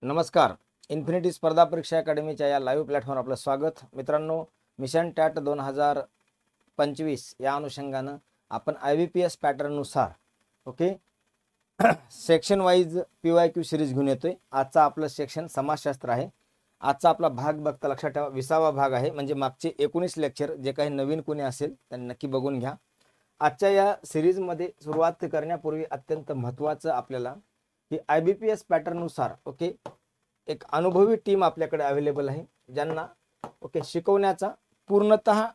नमस्कार. इन्फिनिटी स्पर्धा परीक्षा अकॅडमीच्या या लाईव्ह प्लॅटफॉर्मवर आपलं स्वागत. मित्रांनो, मिशन टॅट 2025 या अनुषंगानं आपण IBPS पॅटर्ननुसार सेक्शन वाईज PYQ सिरीज घेऊन येतोय. आजचा आपलं सेक्शन समाजशास्त्र आहे. आजचा आपला भाग बघता लक्षात ठेवा 20वा भाग आहे, म्हणजे मागचे 19 लेक्चर जे काही नवीन कोणी असेल त्यांनी नक्की बघून घ्या. आजच्या या सिरीजमध्ये सुरुवात करण्यापूर्वी अत्यंत महत्त्वाचं आपल्याला की IBPS पॅटर्ननुसार एक अनुभवी टीम आपल्याकडे अवेलेबल आहे, ज्यांना शिकवण्याचा पूर्णतः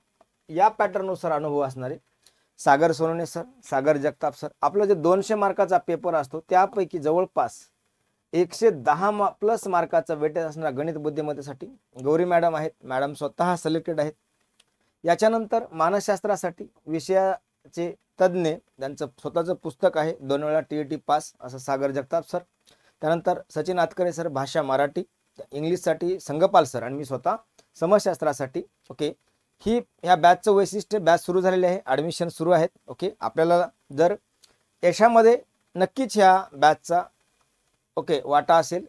या पॅटर्ननुसार अनुभव असणारे सागर सोनवणे सर, सागर जगताप सर. आपला जे 200 मार्काचा पेपर असतो त्यापैकी जवळपास 110 प्लस मार्काचा वेटेज असणारा गणित बुद्धिमत्तेसाठी गौरी मॅडम आहेत. मॅडम स्वतः सिलेक्टेड आहेत. याच्यानंतर मानसशास्त्रासाठी विषयाचे तज्ज्ञ, त्यांचं स्वतःचं पुस्तक आहे, 2 वेळा TET पास असं सागर जगताप सर. त्यानंतर सचिन आतकरे सर भाषा मराठी, इंग्लिशसाठी संगपाल सर, आणि मी स्वतः समाजशास्त्रासाठी. ही ह्या बॅचचं वैशिष्ट्य, बॅच सुरू झालेली आहे, ॲडमिशन सुरू आहेत. आपल्याला जर यशामध्ये नक्कीच ह्या बॅचचा वाटा असेल.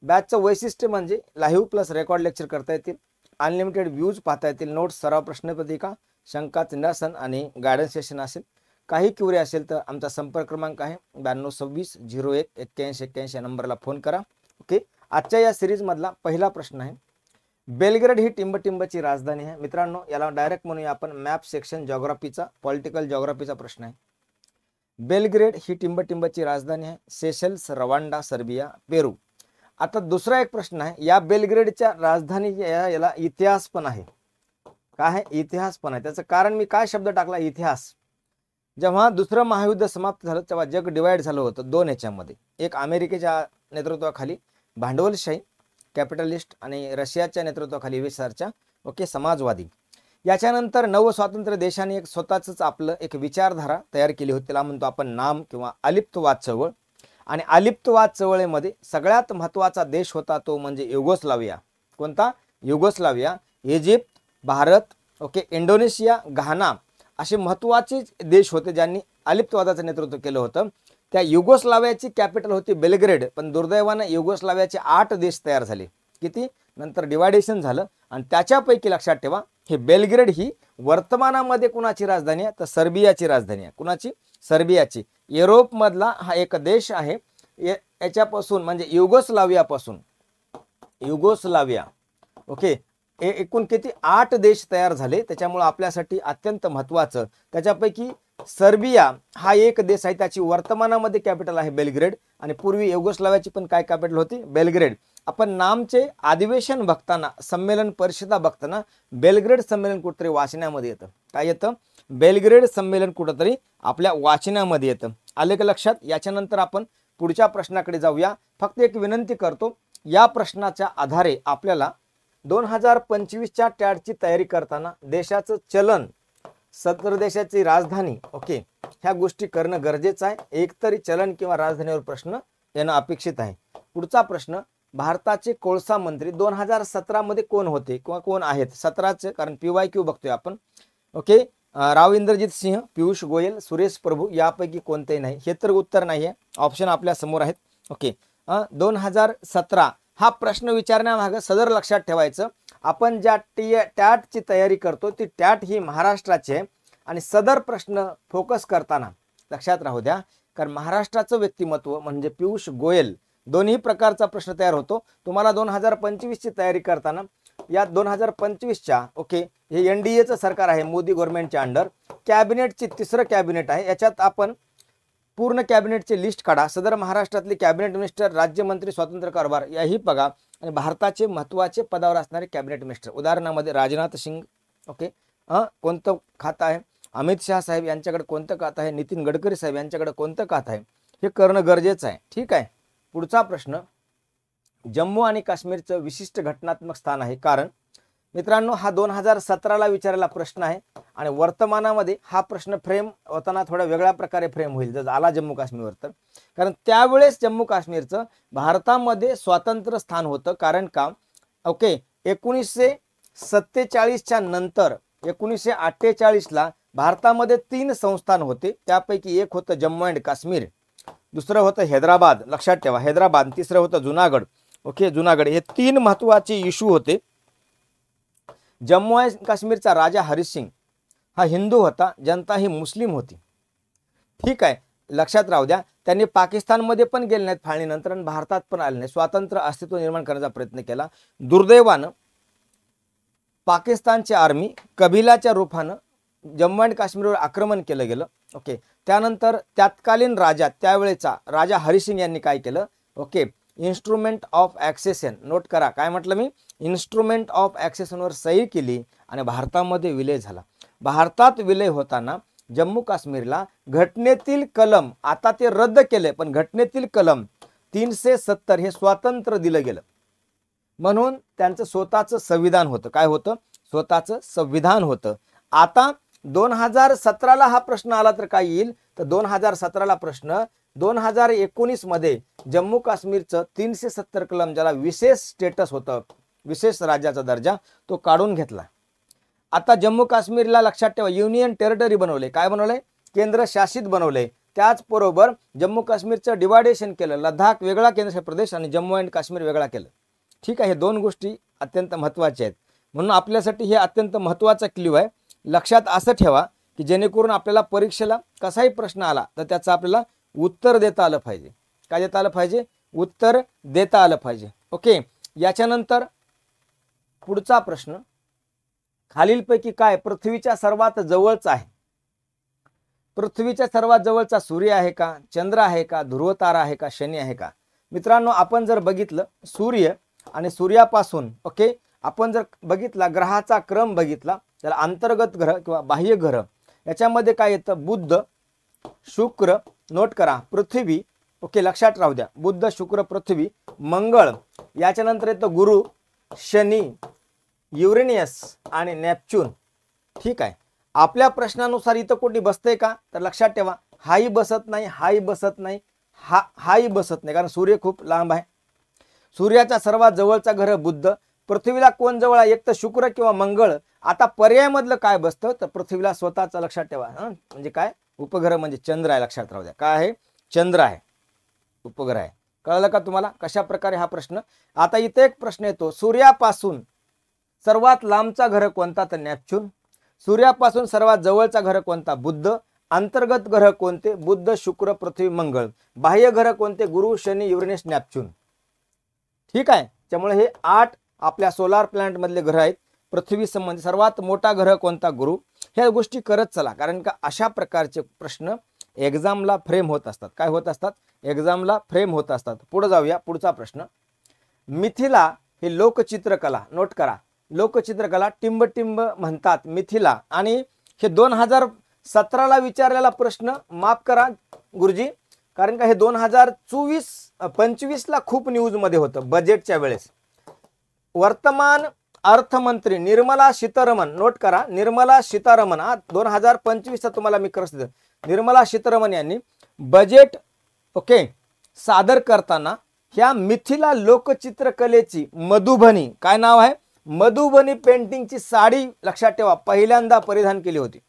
बॅचचं वैशिष्ट्य म्हणजे लाईव्ह प्लस रेकॉर्ड लेक्चर करता येतील, अनलिमिटेड व्ह्यूज पाहता येतील, नोट्स, सराव, प्रश्नपत्रिका, शंका निरसन आणि गायडन्स सेशन असेल. काही क्युरी असेल तर आमचा संपर्क क्रमांक आहे 9226018181 या नंबरला फोन करा. आजच्या या सिरीजमधला पहिला प्रश्न आहे, बेलग्रेड ही टिंबटिंबची राजधानी आहे. मित्रांनो, याला डायरेक्ट म्हणूया आपण मॅप सेक्शन जॉग्राफीचा, पॉलिटिकल जॉग्राफीचा प्रश्न आहे. बेलग्रेड ही टिंबटिंबची राजधानी आहे. सेशल्स, रवांडा, सर्बिया, पेरू. आता दुसरा एक प्रश्न आहे, या बेलग्रेडच्या राजधानी याला इतिहास पण आहे. काय आहे? इतिहास पण आहे. त्याचं कारण मी काय शब्द टाकला? इतिहास. जेव्हा दुसरं महायुद्ध समाप्त झालं तेव्हा जग डिवाइड झालं होतं दोन ह्याच्यामध्ये. एक अमेरिकेच्या नेतृत्वाखाली भांडवलशाही कॅपिटलिस्ट आणि रशियाच्या नेतृत्वाखाली विचारच्या समाजवादी. याच्यानंतर नवस्वातंत्र्य देशाने एक स्वतःच आपलं एक विचारधारा तयार केली होती, त्याला म्हणतो आपण नाम किंवा अलिप्तवाद चळवळ. आणि अलिप्तवाद चळवळीमध्ये सगळ्यात महत्त्वाचा देश होता तो म्हणजे युगोस्लाविया. कोणता? युगोस्लाविया. इजिप्त, भारत, इंडोनेशिया, घाना असे महत्त्वाचे देश होते ज्यांनी अलिप्तवादाचं नेतृत्व केलं होतं. त्या युगोस्लावियाची कॅपिटल होती बेलग्रेड, पण दुर्दैवानं युगोस्लावियाचे 8 देश तयार झाले. किती? नंतर डिवायडेशन झालं, आणि त्याच्यापैकी लक्षात ठेवा हे बेलग्रेड ही वर्तमानामध्ये कुणाची राजधानी आहे? तर सर्बियाची राजधानी आहे. कुणाची? सर्बियाची. युरोपमधला हा एक देश आहे. याच्यापासून म्हणजे युगोस्लावियापासून युगोस्लाविया एकूण किती? 8 देश तयार झाले. त्याच्यामुळे आपल्यासाठी अत्यंत महत्त्वाचं त्याच्यापैकी सर्बिया हा एक देश आहे, त्याची वर्तमानामध्ये कॅपिटल आहे बेलग्रेड, आणि पूर्वी युगोस्लावियाची पण काय कॅपिटल होती? बेलग्रेड. आपण नामचे अधिवेशन बघताना, संमेलन परिषदा बघताना बेलग्रेड संमेलन कुठेतरी वाचण्यामध्ये येतं. काय येतं? बेलग्रेड संमेलन कुठेतरी आपल्या वाचनामध्ये येतं. आले का लक्षात? याच्यानंतर आपण पुढच्या प्रश्नाकडे जाऊया. फक्त एक विनंती करतो, या प्रश्नाच्या आधारे आपल्याला 2025च्या टॅटची तयारी करताना देशाचं चलन, सदर देशाची राजधानी ह्या गोष्टी करणं गरजेचं आहे. एकतरी चलन किंवा राजधानीवर प्रश्न येणं अपेक्षित आहे. पुढचा प्रश्न, भारताचे कोळसा मंत्री 2017 मध्ये कोण होते किंवा कोण आहेत? 17चे, कारण PYQ बघतोय आपण. राव इंद्रजित सिंह, पियुष गोयल, सुरेश प्रभू यापैकी कोणतेही नाही. हे तर उत्तर नाही आहे. ऑप्शन आपल्या समोर आहेत. 2017 हा प्रश्न विचारण्यामागं सदर लक्षात ठेवायचं, आपण ज्या टॅटची तयारी करतो ती टॅट ही महाराष्ट्राची आहे, आणि सदर प्रश्न फोकस करताना लक्षात राहू द्या, कारण महाराष्ट्राचं व्यक्तिमत्व म्हणजे पियुष गोयल, दोन्ही प्रकारचा प्रश्न तयार होतो. तुम्हाला 2025ची तयारी करताना या 2025च्या हे NDAचं सरकार आहे, मोदी गव्हर्नमेंटच्या अंडर. कॅबिनेटची तिसरं कॅबिनेट आहे. याच्यात आपण पूर्ण कॅबिनेटची लिस्ट काढा. सदर महाराष्ट्रातले कॅबिनेट मिनिस्टर, राज्यमंत्री, स्वतंत्र कारभार याही बघा, आणि भारताचे महत्त्वाचे पदावर असणारे कॅबिनेट मिनिस्टर, उदाहरणामध्ये राजनाथ सिंग कोणतं खातं आहे, अमित शहा साहेब यांच्याकडे कोणतं खातं आहे, नितीन गडकरी साहेब यांच्याकडे कोणतं खातं आहे, हे करणं गरजेचं आहे. ठीक आहे. पुढचा प्रश्न, जम्मू आणि काश्मीरचं विशिष्ट घटनात्मक स्थान आहे. कारण मित्रांनो, हा 2017ला विचारलेला प्रश्न आहे, आणि वर्तमानामध्ये हा प्रश्न फ्रेम होताना थोड्या वेगळ्या प्रकारे फ्रेम होईल जर आला जम्मू काश्मीरवर तर. कारण त्यावेळेस जम्मू काश्मीरचं भारतामध्ये स्वातंत्र्य स्थान होतं. कारण का? 1947च्या नंतर 1948ला भारतामध्ये 3 संस्थान होते. त्यापैकी एक होतं जम्मू अँड काश्मीर, दुसरं होतं हैदराबाद, लक्षात ठेवा हैदराबाद, तिसरं होतं जुनागड, ओके, जुनागड, हे 3 महत्वाचे इश्यू होते. जम्मू आणि काश्मीरचा राजा हरिसिंग हा हिंदू होता, जनता ही मुस्लिम होती. ठीक आहे, लक्षात राहू द्या. त्यांनी पाकिस्तानमध्ये पण गेले नाहीत फाळणीनंतर आणि भारतात पण आले नाही, स्वातंत्र्य अस्तित्व निर्माण करण्याचा प्रयत्न केला. दुर्दैवानं पाकिस्तानची आर्मी कबिलाच्या रूपानं जम्मू आणि काश्मीरवर आक्रमण केलं गेलं. ओके, त्यानंतर तत्कालीन राजा, त्यावेळेचा राजा हरिसिंग यांनी काय केलं, ओके, इन्स्ट्रुमेंट ऑफ ॲक्सेशन, नोट करा काय म्हटलं मी, इन्स्ट्रुमेंट ऑफ ॲक्सेशनवर सही केली आणि भारतामध्ये विलय झाला. भारतात विलय होताना जम्मू काश्मीरला घटनेतील कलम, आता ते रद्द केले, पण घटनेतील कलम 370 हे स्वातंत्र्य दिलं गेलं. म्हणून त्यांचं स्वतःचं संविधान होतं. काय होतं? स्वतःचं संविधान होतं. आता 2017ला हा प्रश्न आला तर काय येईल, तर 2017ला प्रश्न 2019 मध्ये जम्मू काश्मीरचं 370 कलम, ज्याला विशेष स्टेटस होतं, विशेष राज्याचा दर्जा, तो काढून घेतला. आता जम्मू काश्मीरला लक्षात ठेवा युनियन टेरिटरी बनवले. काय बनवले? केंद्र शासित बनवले. त्याचबरोबर जम्मू काश्मीरचं डिवायडेशन केलं, लडाख वेगळा केंद्रशासित प्रदेश आणि जम्मू आणि काश्मीर वेगळा केलं. ठीक आहे, हे 2 गोष्टी अत्यंत महत्त्वाच्या आहेत. म्हणून आपल्यासाठी हे अत्यंत महत्त्वाचा क्ल्यू आहे. लक्षात असं ठेवा की जेणेकरून आपल्याला परीक्षेला कसाही प्रश्न आला तर त्याचं आपल्याला उत्तर देता आलं पाहिजे. काय देता आलं पाहिजे? उत्तर देता आलं पाहिजे. ओके, याच्यानंतर पुढचा प्रश्न, खालीलपैकी काय पृथ्वीच्या सर्वात जवळचा आहे? पृथ्वीच्या सर्वात जवळचा सूर्य आहे का, चंद्र आहे का, ध्रुव तारा आहे का, शनी आहे का? मित्रांनो, आपण जर बघितलं सूर्य आणि सूर्यापासून, ओके, आपण जर बघितला ग्रहाचा क्रम बघितला, त्याला अंतर्गत ग्रह किंवा बाह्य ग्रह, याच्यामध्ये काय येतं? बुध, शुक्र, नोट करा, पृथ्वी, ओके, लक्षात राहू द्या, बुध, शुक्र, पृथ्वी, मंगळ, याच्यानंतर येतं गुरु, शनी, युरेनियस आणि नेपच्यून. ठीक आहे, आपल्या प्रश्नानुसार इथं कोणी बसतंय का, तर लक्षात ठेवा हाही बसत नाही, हाही बसत नाही, हाही बसत नाही, कारण सूर्य खूप लांब आहे. सूर्याचा सर्वात जवळचा ग्रह बुध. पृथ्वीला कोण जवळ आहे? एक तर शुक्र किंवा मंगळ. आता पर्यायमधलं काय बसतं, तर पृथ्वीला स्वतःचा, लक्षात ठेवा, म्हणजे काय, उपग्रह म्हणजे चंद्र आहे. लक्षात राहू द्या, काय आहे? चंद्र आहे, उपग्रह आहे. कळलं का तुम्हाला कशा प्रकारे हा प्रश्न? आता इथे एक प्रश्न येतो, सूर्यापासून सर्वात लांबचा ग्रह कोणता, तर नेपच्यून. सूर्यापासून सर्वात जवळचा ग्रह कोणता? बुध. अंतर्गत ग्रह कोणते? बुध, शुक्र, पृथ्वी, मंगळ. बाह्य ग्रह कोणते? गुरु, शनी, युरेनस, नेपच्यून. ठीक आहे, त्यामुळे हे 8 आपल्या सोलार प्लॅनेट मधले ग्रह आहेत. पृथ्वी संबंधी सर्वात मोठा ग्रह कोणता? गुरु. ह्या गोष्टी करत चला, कारण का अशा प्रकारचे प्रश्न एक्झामला फ्रेम होत असतात. काय होत असतात? एक्झामला फ्रेम होत असतात. पुढे जाऊया, पुढचा प्रश्न. मिथिला हे लोकचित्रकला, नोट करा, लोकचित्रकला टिंबटिंब म्हणतात मिथिला, आणि हे 2017ला विचारलेला प्रश्न, माफ करा गुरुजी, कारण का हे 2024-25ला खूप न्यूज मध्ये होतं बजेटच्या वेळेस. वर्तमान अर्थमंत्री निर्मला सीतारमण, नोट करा, निर्मला सीतारमण, 2025चा तुम्हाला मी करत, निर्मला सीतारमण यांनी बजेट, ओके, सादर करताना ह्या मिथिला लोकचित्रकलेची मधुबनी, काय नाव आहे? मधुबनी पेंटिंगची साडी, लक्षात ठेवा, पहिल्यांदा परिधान केली होती.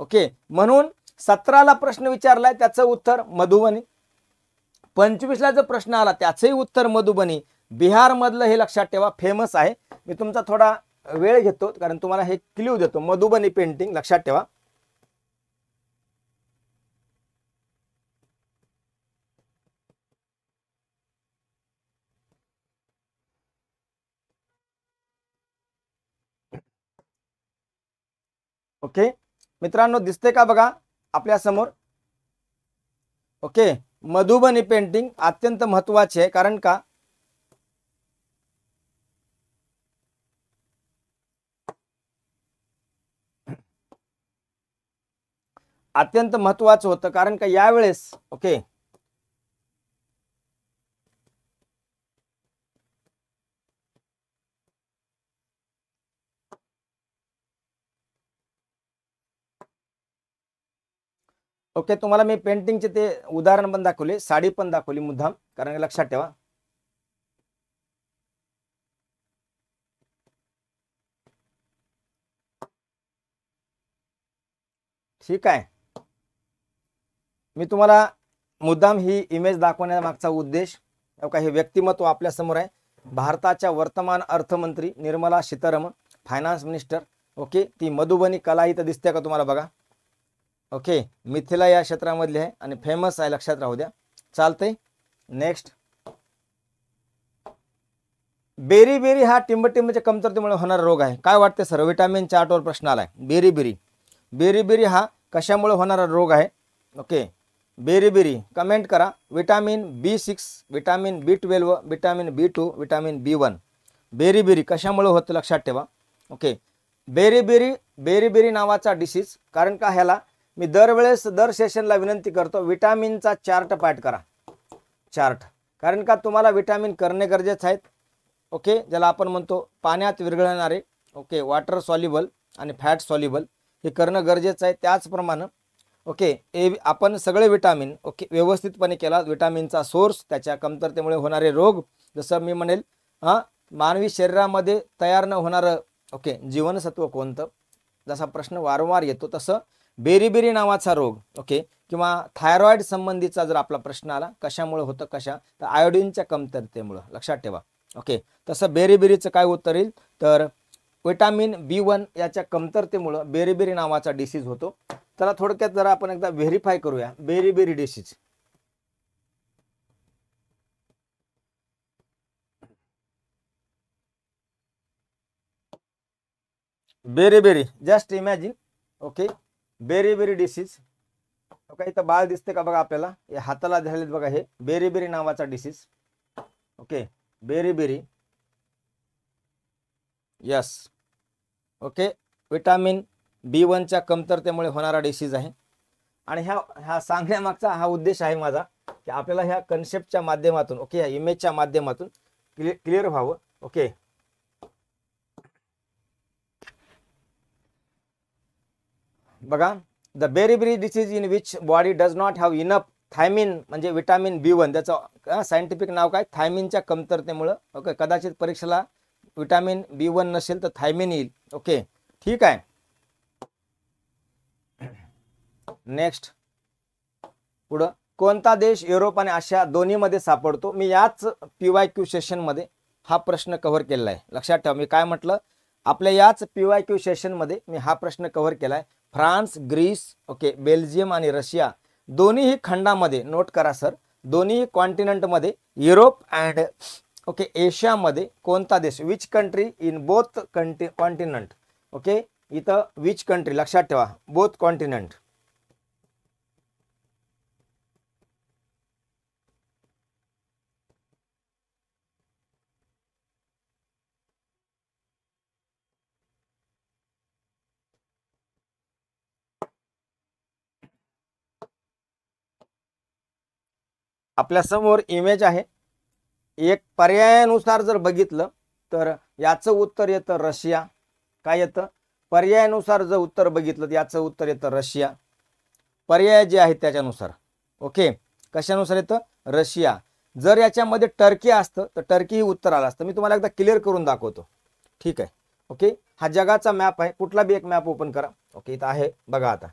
ओके, म्हणून 17ला प्रश्न विचारलाय, त्याचं उत्तर मधुबनी. 25ला जो प्रश्न आला त्याचंही उत्तर मधुबनी. बिहार मधलं हे लक्षात ठेवा, फेमस आहे. मी तुमचा थोडा वेळ घेतो कारण तुम्हाला हे क्ल्यू देतो. मधुबनी पेंटिंग लक्षात ठेवा. ओके मित्रांनो, दिसते का बघा आपल्या समोर? ओके, मधुबनी पेंटिंग अत्यंत महत्वाची आहे, कारण का अत्यंत महत्वाचं होतं, कारण का यावेळेस, ओके, ओके, तुम्हाला मी पेंटिंगचे ते उदाहरण पण दाखवले, साडी पण दाखवली मुद्दाम, कारण लक्षात ठेवा. ठीक आहे, मी तुम्हाला मुद्दाम ही इमेज दाखवण्याचा मागचा उद्देश, हे व्यक्तिमत्व आपल्या समोर आहे. भारताच्या वर्तमान अर्थमंत्री Nirmala Sitharaman, finance minister. Okay, ती मधुबनी कला इथं दिसते का तुम्हाला बघा. ओके, मिथिला या क्षेत्रामधली आहे आणि फेमस आहे, लक्षात राहू द्या. चालतंय. नेक्स्ट, बेरी हा टिंबटिंबच्या कमतरतेमुळे होणारा रोग आहे. काय वाटते सर? विटामिन चार्टवर प्रश्न आलाय. बेरी हा कशामुळे होणारा रोग आहे? ओके, बेरी कमेंट करा. Vitamin B6, vitamin B12, vitamin B2, vitamin B1. Beri कशामुळे होतं लक्षात ठेवा. ओके, बेरी नावाचा डिसीज. कारण का ह्याला मी दरवेळेस दर सेशनला विनंती करतो, विटामिनचा चार्ट पाठ करा. चार्ट, कारण का तुम्हाला विटामिन करणे गरजेचे आहेत. ओके, ज्याला आपण म्हणतो पाण्यात विरघळणारे, ओके, वॉटर सॉल्युबल आणि फॅट सॉल्युबल, हे करणं गरजेचं आहे. त्याचप्रमाणे ओके, आपण सगळे विटामिन ओके व्यवस्थितपणे केला. विटामिनचा सोर्स, त्याच्या कमतरतेमुळे होणारे रोग, जसं मी म्हणेल मानवी शरीरामध्ये तयार न होणारं ओके जीवनसत्व कोणतं, जसा प्रश्न वारंवार येतो तसं बेरी नावाचा रोग ओके, किंवा थायरॉइड संबंधीचा जर आपला प्रश्न आला कशामुळे होतं, तर आयोडीनच्या कमतरतेमुळे, लक्षात ठेवा. ओके, तसं बेरीचं काय उत्तर येईल, तर विटामिन B1 याच्या कमतरतेमुळे बेरी नावाचा डिसीज होतो. चला थोडक्यात जरा आपण एकदा व्हेरीफाय करूया beri disease. Beri just imagine. Okay, beri disease. Okay, इथं बाळ दिसते का बघा आपल्याला, हे हाताला झालेत बघा, हे बेरी नावाचा डिसीज. ओके, बेरी यस. ओके, विटामिन B1च्या कमतरतेमुळे होणारा डिसीज आहे. आणि ह्या सांगण्यामागचा हा उद्देश आहे माझा, की आपल्याला ह्या कन्सेप्टच्या माध्यमातून ओके, ह्या इमेजच्या माध्यमातून क्लिअर व्हावं. ओके, बघा, the beri disease in which body does not have enough thiamine, म्हणजे विटामिन B1, त्याचं सायंटिफिक नाव काय, थायमिनच्या कमतरतेमुळं. ओके, कदाचित परीक्षेला विटामिन B1 नसेल तर थायमिन येईल. ओके, ठीक आहे. नेक्स्ट, पुढं, कोणता देश युरोप आणि आशिया दोन्हीमध्ये सापडतो? मी याच PYQ सेशनमध्ये हा प्रश्न कव्हर केलेला आहे. लक्षात ठेवा, मी काय म्हटलं, आपल्या याच PYQ सेशनमध्ये मी हा प्रश्न कव्हर केला आहे. फ्रान्स, ग्रीस, ओके, बेल्जियम आणि रशिया दोन्हीही खंडामध्ये, नोट करा सर, दोन्ही कॉन्टिनेंटमध्ये, युरोप अँड ओके एशियामध्ये कोणता देश, which country in both continent. Okay, इथं विच कंट्री, लक्षात ठेवा, बोथ कॉन्टिनेंट. आपल्या समोर इमेज आहे. एक पर्यायानुसार जर बघितलं तर याचं उत्तर येतं रशिया. काय येतं? पर्यायानुसार जर उत्तर बघितलं तर याचं उत्तर येतं रशिया. पर्याय जे आहेत त्याच्यानुसार. ओके, कशानुसार येतं? रशिया. जर याच्यामध्ये टर्की असतं तर टर्की ही उत्तर आलं असतं. मी तुम्हाला एकदा क्लिअर करून दाखवतो. ठीक आहे. ओके, हा जगाचा मॅप आहे. कुठला बी एक मॅप ओपन करा. ओके, इथं आहे बघा. आता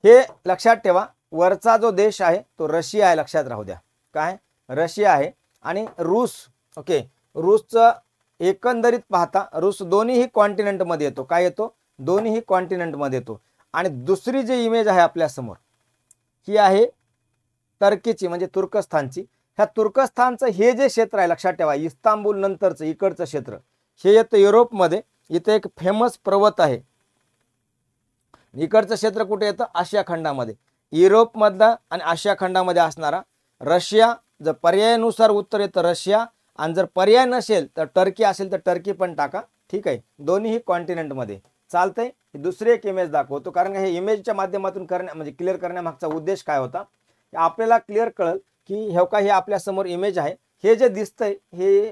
हे लक्षात ठेवा, वरचा जो देश आहे तो रशिया आहे. लक्षात राहू द्या, काय रशिया आहे. आणि रूस, ओके, रूसचं एकंदरीत पाहता रूस दोन्हीही कॉन्टिनेंटमध्ये येतो. काय येतो? दोन्हीही कॉन्टिनेंटमध्ये येतो. आणि दुसरी जी इमेज आहे आपल्या समोर ही आहे टर्कीची, म्हणजे तुर्कस्थानची. ह्या तुर्कस्थानचं हे जे क्षेत्र आहे, लक्षात ठेवा, इस्तांबूल नंतरचं इकडचं क्षेत्र हे येतं युरोपमध्ये. इथे एक फेमस पर्वत आहे. इकडचं क्षेत्र कुठे येतं? आशिया खंडामध्ये. युरोपमधला आणि आशिया खंडामध्ये असणारा रशिया. जर पर्यायानुसार उत्तर येतं रशिया, आणि जर पर्याय नसेल तर टर्की असेल तर टर्की पण टाका. ठीक आहे, दोन्हीही कॉन्टिनेंटमध्ये चालतंय. दुसरी एक इमेज दाखवतो, कारण हे इमेजच्या माध्यमातून म्हणजे क्लिअर करण्यामागचा उद्देश काय होता, आपल्याला क्लिअर कळेल की हे आपल्या समोर इमेज आहे. हे जे दिसतंय हे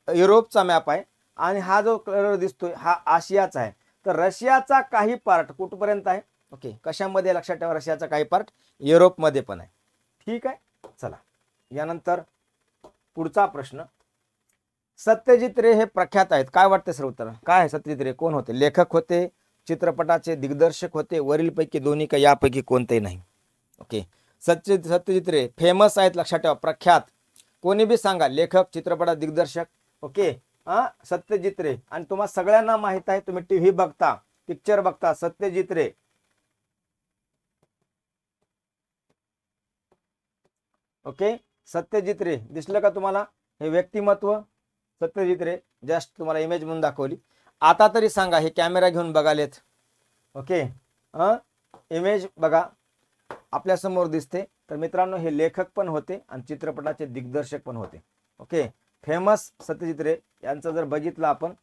युरोपचा मॅप आहे आणि हा जो कलर दिसतोय हा आशियाचा आहे. तर रशियाचा काही पार्ट कुठपर्यंत आहे? ओके, कशामध्ये? लक्षात ठेवा, रशियाचा काही पार्ट युरोपमध्ये पण आहे. ठीक आहे, चला यानंतर पुढचा प्रश्न. सत्यजित रे हे प्रख्यात आहेत. काय वाटते सर उत्तर? काय आहे सत्यजित रे? कोण होते? लेखक होते, चित्रपटाचे दिग्दर्शक होते, वरीलपैकी दोन्ही का यापैकी कोणतेही नाही? ओके, सत्यजित रे फेमस आहेत. लक्षात ठेवा, प्रख्यात. कोणी बी सांगा, लेखक, चित्रपटात दिग्दर्शक. ओके, सत्यजित रे. आणि तुम्हाला सगळ्यांना माहित आहे, तुम्ही टीव्ही बघता, पिक्चर बघता, सत्यजित रे. ओके, सत्यजित रे दिसलं का तुम्हाला? हे व्यक्तिमत्व सत्यजित रे, जस्ट तुम्हाला इमेज म्हणून दाखवली. आता तरी सांगा, हे कॅमेरा घेऊन बघालेत. ओके, इमेज बघा आपल्या समोर दिसते. तर मित्रांनो, हे लेखक पण होते आणि चित्रपटाचे दिग्दर्शक पण होते. ओके, फेमस सत्यजित रे यांचं जर बघितलं आपण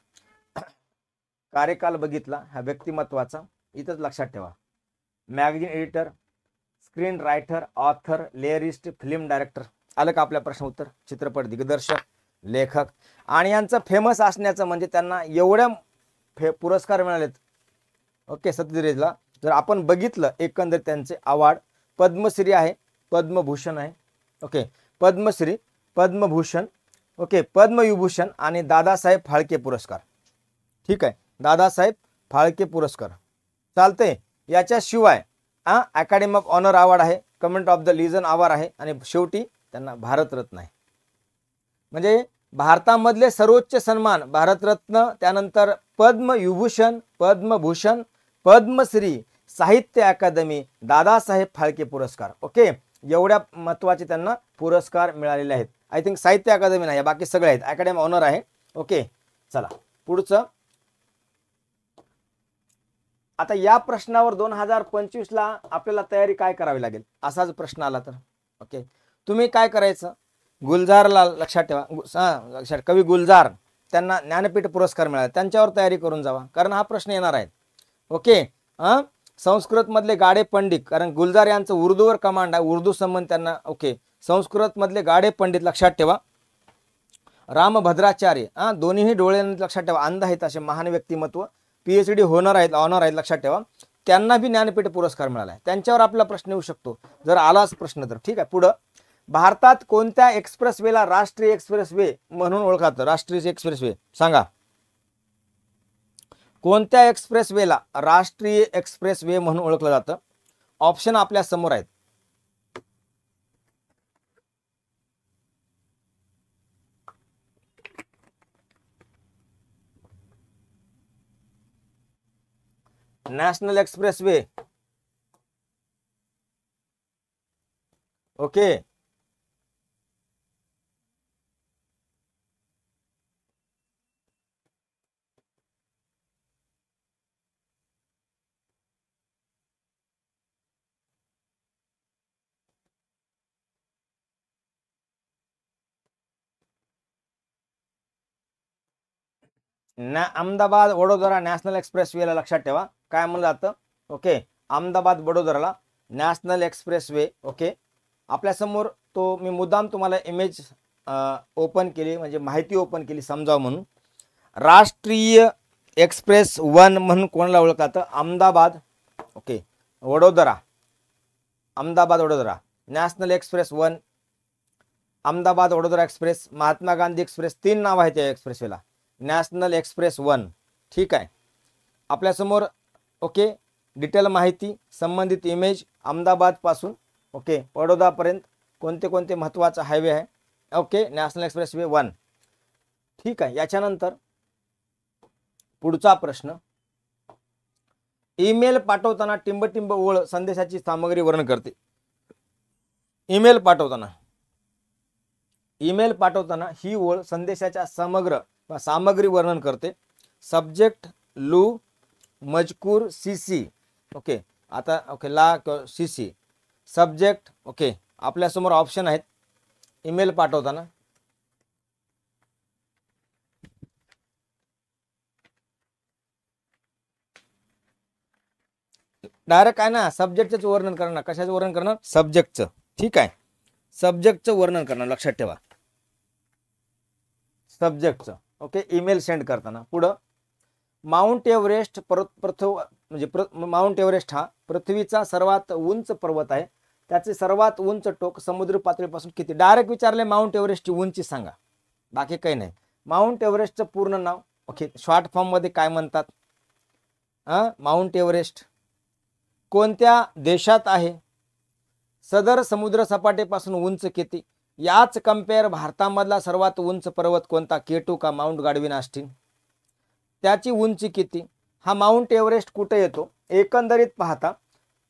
कार्यकाल बघितला ह्या व्यक्तिमत्वाचा, इथंच लक्षात ठेवा. Magazine editor, screen writer, author, lyricist, film director. आलं का आपल्या प्रश्न उत्तर? चित्रपट दिग्दर्शक, लेखक. आणि यांचं फेमस असण्याचं म्हणजे त्यांना एवढ्या पुरस्कार मिळालेत. ओके, सत्यजित रेला जर आपण बघितलं एकंदर त्यांचे अवॉर्ड, पद्मश्री आहे, पद्मभूषण आहे. ओके, पद्मश्री, पद्मभूषण, ओके, पद्मविभूषण आणि दादासाहेब फाळके पुरस्कार. ठीक आहे, दादासाहेब फाळके पुरस्कार चालते. याच्याशिवाय अकॅडमी ऑफ ऑनर अवॉर्ड आहे, कमेंट ऑफ द लिजन अवॉर्ड आहे आणि शेवटी त्यांना भारतरत्न आहे. म्हणजे भारतामधले सर्वोच्च सन्मान भारतरत्न, त्यानंतर पद्मविभूषण, पद्मभूषण, पद्मश्री, साहित्य अकादमी, दादासाहेब फाळके पुरस्कार. ओके, एवढ्या महत्त्वाचे त्यांना पुरस्कार मिळालेले आहेत. आय थिंक साहित्य अकादमी नाही, बाकी सगळे आहेत, अकॅडमी ऑनर आहे. ओके, चला पुढचं. आता या प्रश्नावर 2025 ला आपल्याला तयारी काय करावी लागेल, असाच प्रश्न आला तर. ओके, तुम्ही काय करायचं, गुलजारला लक्षात ठेवा, लक्षात, कवी गुलजार, त्यांना ज्ञानपीठ पुरस्कार मिळाला, त्यांच्यावर तयारी करून जावा, कारण हा प्रश्न येणार आहे. ओके, संस्कृत मधले गाडे पंडित, कारण गुलजार यांचं उर्दूवर कमांड आहे, उर्दू संबंध त्यांना. ओके, संस्कृत मधले गाडे पंडित लक्षात ठेवा. रामभद्राचार्य, दोन्हीही डोळ्यांनी लक्षात ठेवा, अंध आहेत असे महान व्यक्तिमत्व, PhD होणार आहेत, ऑनर आहेत, लक्षात ठेवा. त्यांना भी ज्ञानपीठ पुरस्कार मिळाला आहे. त्यांच्यावर आपला प्रश्न येऊ शकतो जर आलाच प्रश्न तर. ठीक आहे, पुढं. भारतात कोणत्या एक्सप्रेसवेला राष्ट्रीय एक्सप्रेसवे म्हणून ओळखलं जातं? राष्ट्रीय एक्सप्रेसवे सांगा. कोणत्या एक्सप्रेसवेला राष्ट्रीय एक्सप्रेसवे म्हणून ओळखलं जातं? ऑप्शन आपल्या समोर आहेत. National expressway. Okay, Ahmedabad Vadodara national एक्सप्रेसवेला लक्षात ठेवा काय म्हणलं जातं. ओके, अहमदाबाद वडोदराला नॅशनल एक्सप्रेसवे. ओके, आपल्यासमोर तो मी मुद्दाम तुम्हाला इमेज ओपन केली, म्हणजे माहिती ओपन केली समजावं म्हणून. राष्ट्रीय एक्सप्रेस 1 म्हणून कोणाला ओळखलं जातं? Ahmedabad, okay, Vadodara, Ahmedabad Vadodara national express 1, Ahmedabad Vadodara express, Mahatma Gandhi express, 3 नाव आहेत या एक्सप्रेसवेला, नॅशनल एक्सप्रेस 1. ठीक आहे, आपल्यासमोर ओके डिटेल माहिती, संबंधित इमेज, अहमदाबाद पासून ओके वडोदरापर्यंत कोणते कोणते महत्त्वाचे हायवे आहे. Okay, national expressway 1. ठीक आहे, याच्यानंतर पुढचा प्रश्न, ईमेल पाठवताना टिंबटिंब ओळ संदेशाची सामग्री वर्णन करते. ईमेल पाठवताना ही ओळ संदेशाच्या समग्र सामग्री वर्णन करते. सब्जेक्ट लू, मजकूर CC. ओके, आता ओके ला CC सब्जेक्ट. ओके, आपल्यासमोर ऑप्शन आहेत ईमेल पाठवताना. डायरेक्ट काय ना सब्जेक्टचं वर्णन करणार. कशाचं वर्णन करणार? सब्जेक्टचं. ठीक आहे, सब्जेक्टचं वर्णन करणार, लक्षात ठेवा सब्जेक्टचं. ओके, ईमेल सेंड करताना. पुढं, माउंट एव्हरेस्ट माउंट एव्हरेस्ट हा पृथ्वीचा सर्वात उंच पर्वत आहे. त्याचे सर्वात उंच टोक समुद्र पातळीपासून किती? डायरेक्ट विचारले माउंट एव्हरेस्टची उंची सांगा, बाकी काही नाही. माउंट एव्हरेस्टचं पूर्ण नाव. ओके, शॉर्ट फॉर्म मध्ये काय म्हणतात? माउंट एव्हरेस्ट कोणत्या देशात आहे? सदर समुद्र सपाटीपासून उंच किती? याच कम्पेअर भारतामधला सर्वात उंच पर्वत कोणता, K2 का माउंट गाडविन आस्टिन? त्याची उंची किती? हा माउंट एव्हरेस्ट कुठे येतो? एकंदरीत पाहता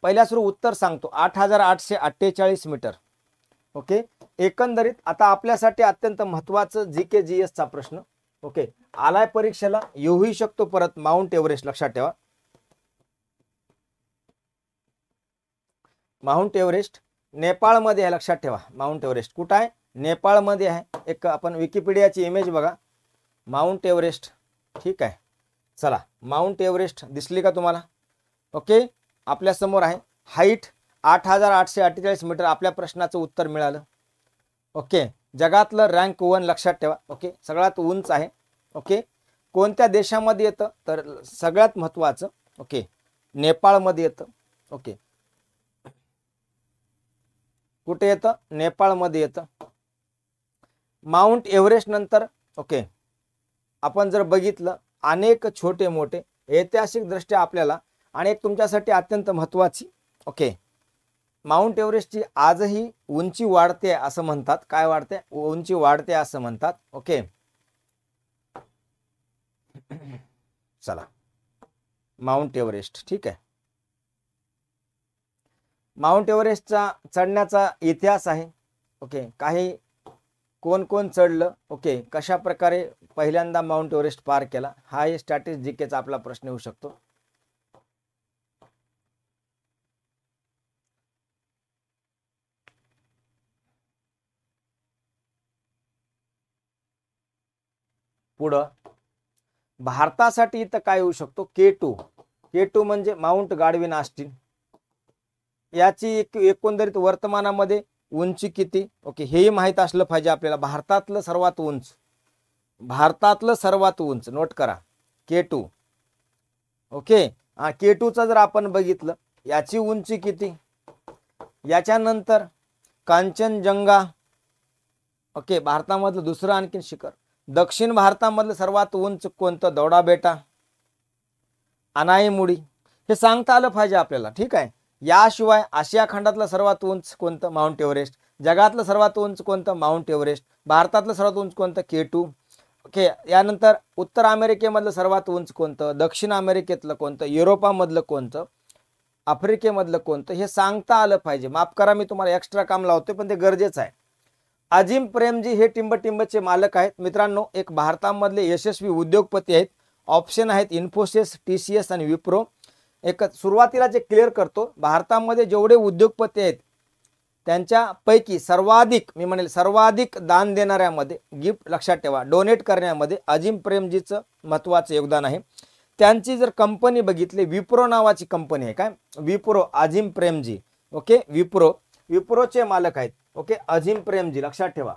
पहिल्या सुरू उत्तर सांगतो 8848 मीटर. ओके, एकंदरीत आता आपल्यासाठी अत्यंत महत्त्वाचं GK GS चा प्रश्न ओके आलाय परीक्षेला, येऊही शकतो परत. माउंट एव्हरेस्ट लक्षात ठेवा, माउंट एव्हरेस्ट नेपाळमध्ये आहे. लक्षात ठेवा माउंट एव्हरेस्ट कुठं आहे? नेपाळमध्ये आहे. एक आपण विकिपीडियाची इमेज बघा, माउंट एव्हरेस्ट. ठीक आहे, चला माउंट एव्हरेस्ट दिसली का तुम्हाला? ओके, आपल्या समोर आहे. Height 8848 metre. आपल्या प्रश्नाचं उत्तर मिळालं. ओके, जगातलं रँक 1 लक्षात ठेवा. ओके, सगळ्यात उंच आहे. ओके, कोणत्या देशामध्ये येतं तर सगळ्यात महत्त्वाचं ओके नेपाळमध्ये येतं. ओके, कुठे येतं? नेपाळमध्ये येतं. माउंट एव्हरेस्ट नंतर ओके आपण जर बघितलं अनेक छोटे मोठे ऐतिहासिक दृष्ट्या आपल्याला आणि एक तुमच्यासाठी अत्यंत महत्त्वाची ओके माउंट एव्हरेस्टची आजही उंची वाढते असं म्हणतात. काय वाढते? उंची वाढते असं म्हणतात. ओके, चला माउंट एव्हरेस्ट. ठीक आहे, माउंट एव्हरेस्टचा चढण्याचा इतिहास आहे. ओके, काही कोण कोण चढलं, ओके कशा प्रकारे पहिल्यांदा माउंट एव्हरेस्ट पार केला, हा हे स्टॅटिस्टिक्स जीकेचा आपला प्रश्न येऊ शकतो. पुढं भारतासाठी इथं काय होऊ शकतो? K2 म्हणजे माउंट गाडविन आस्टिन. याची एकंदरीत वर्तमानामध्ये उंची किती? ओके, हेही माहित असलं पाहिजे आपल्याला. भारतातलं सर्वात उंच नोट करा K2. ओके, K2चा जर आपण बघितलं याची उंची किती? याच्यानंतर कांचनजंगा ओके भारतामधलं दुसरं आणखीन शिखर. दक्षिण भारतामधलं सर्वात उंच कोणतं? दौडा बेटा, अनाईमुडी. हे सांगता आलं पाहिजे आपल्याला. ठीक आहे, याशिवाय आशिया खंडातलं सर्वात उंच कोणतं? Mount Everest. जगातलं सर्वात उंच कोणतं? Mount Everest. भारतातलं सर्वात उंच कोणतं? K2. ओके, यानंतर उत्तर अमेरिकेमधलं सर्वात उंच कोणतं? दक्षिण अमेरिकेतलं कोणतं? युरोपामधलं कोणतं? आफ्रिकेमधलं कोणतं? हे सांगता आलं पाहिजे. माफ करा मी तुम्हाला एक्स्ट्रा काम लावतोय पण ते गरजेचं आहे. अजिम प्रेमजी हे टिंबटिंबचे मालक आहेत मित्रांनो. एक भारतामधले यशस्वी उद्योगपती आहेत. ऑप्शन आहेत इन्फोसिस, TCS आणि विप्रो. एक सुरुवातीला जे क्लिअर करतो, भारतामध्ये जेवढे उद्योगपती आहेत त्यांच्यापैकी सर्वाधिक दान देणाऱ्यामध्ये, गिफ्ट लक्षात ठेवा, डोनेट करण्यामध्ये अजिम प्रेमजीचं महत्त्वाचं योगदान आहे. त्यांची जर कंपनी बघितली, विप्रो नावाची कंपनी आहे. काय? विप्रो. अजिम प्रेमजी ओके विप्रोचे मालक आहेत. ओके, अजिम प्रेमजी लक्षात ठेवा.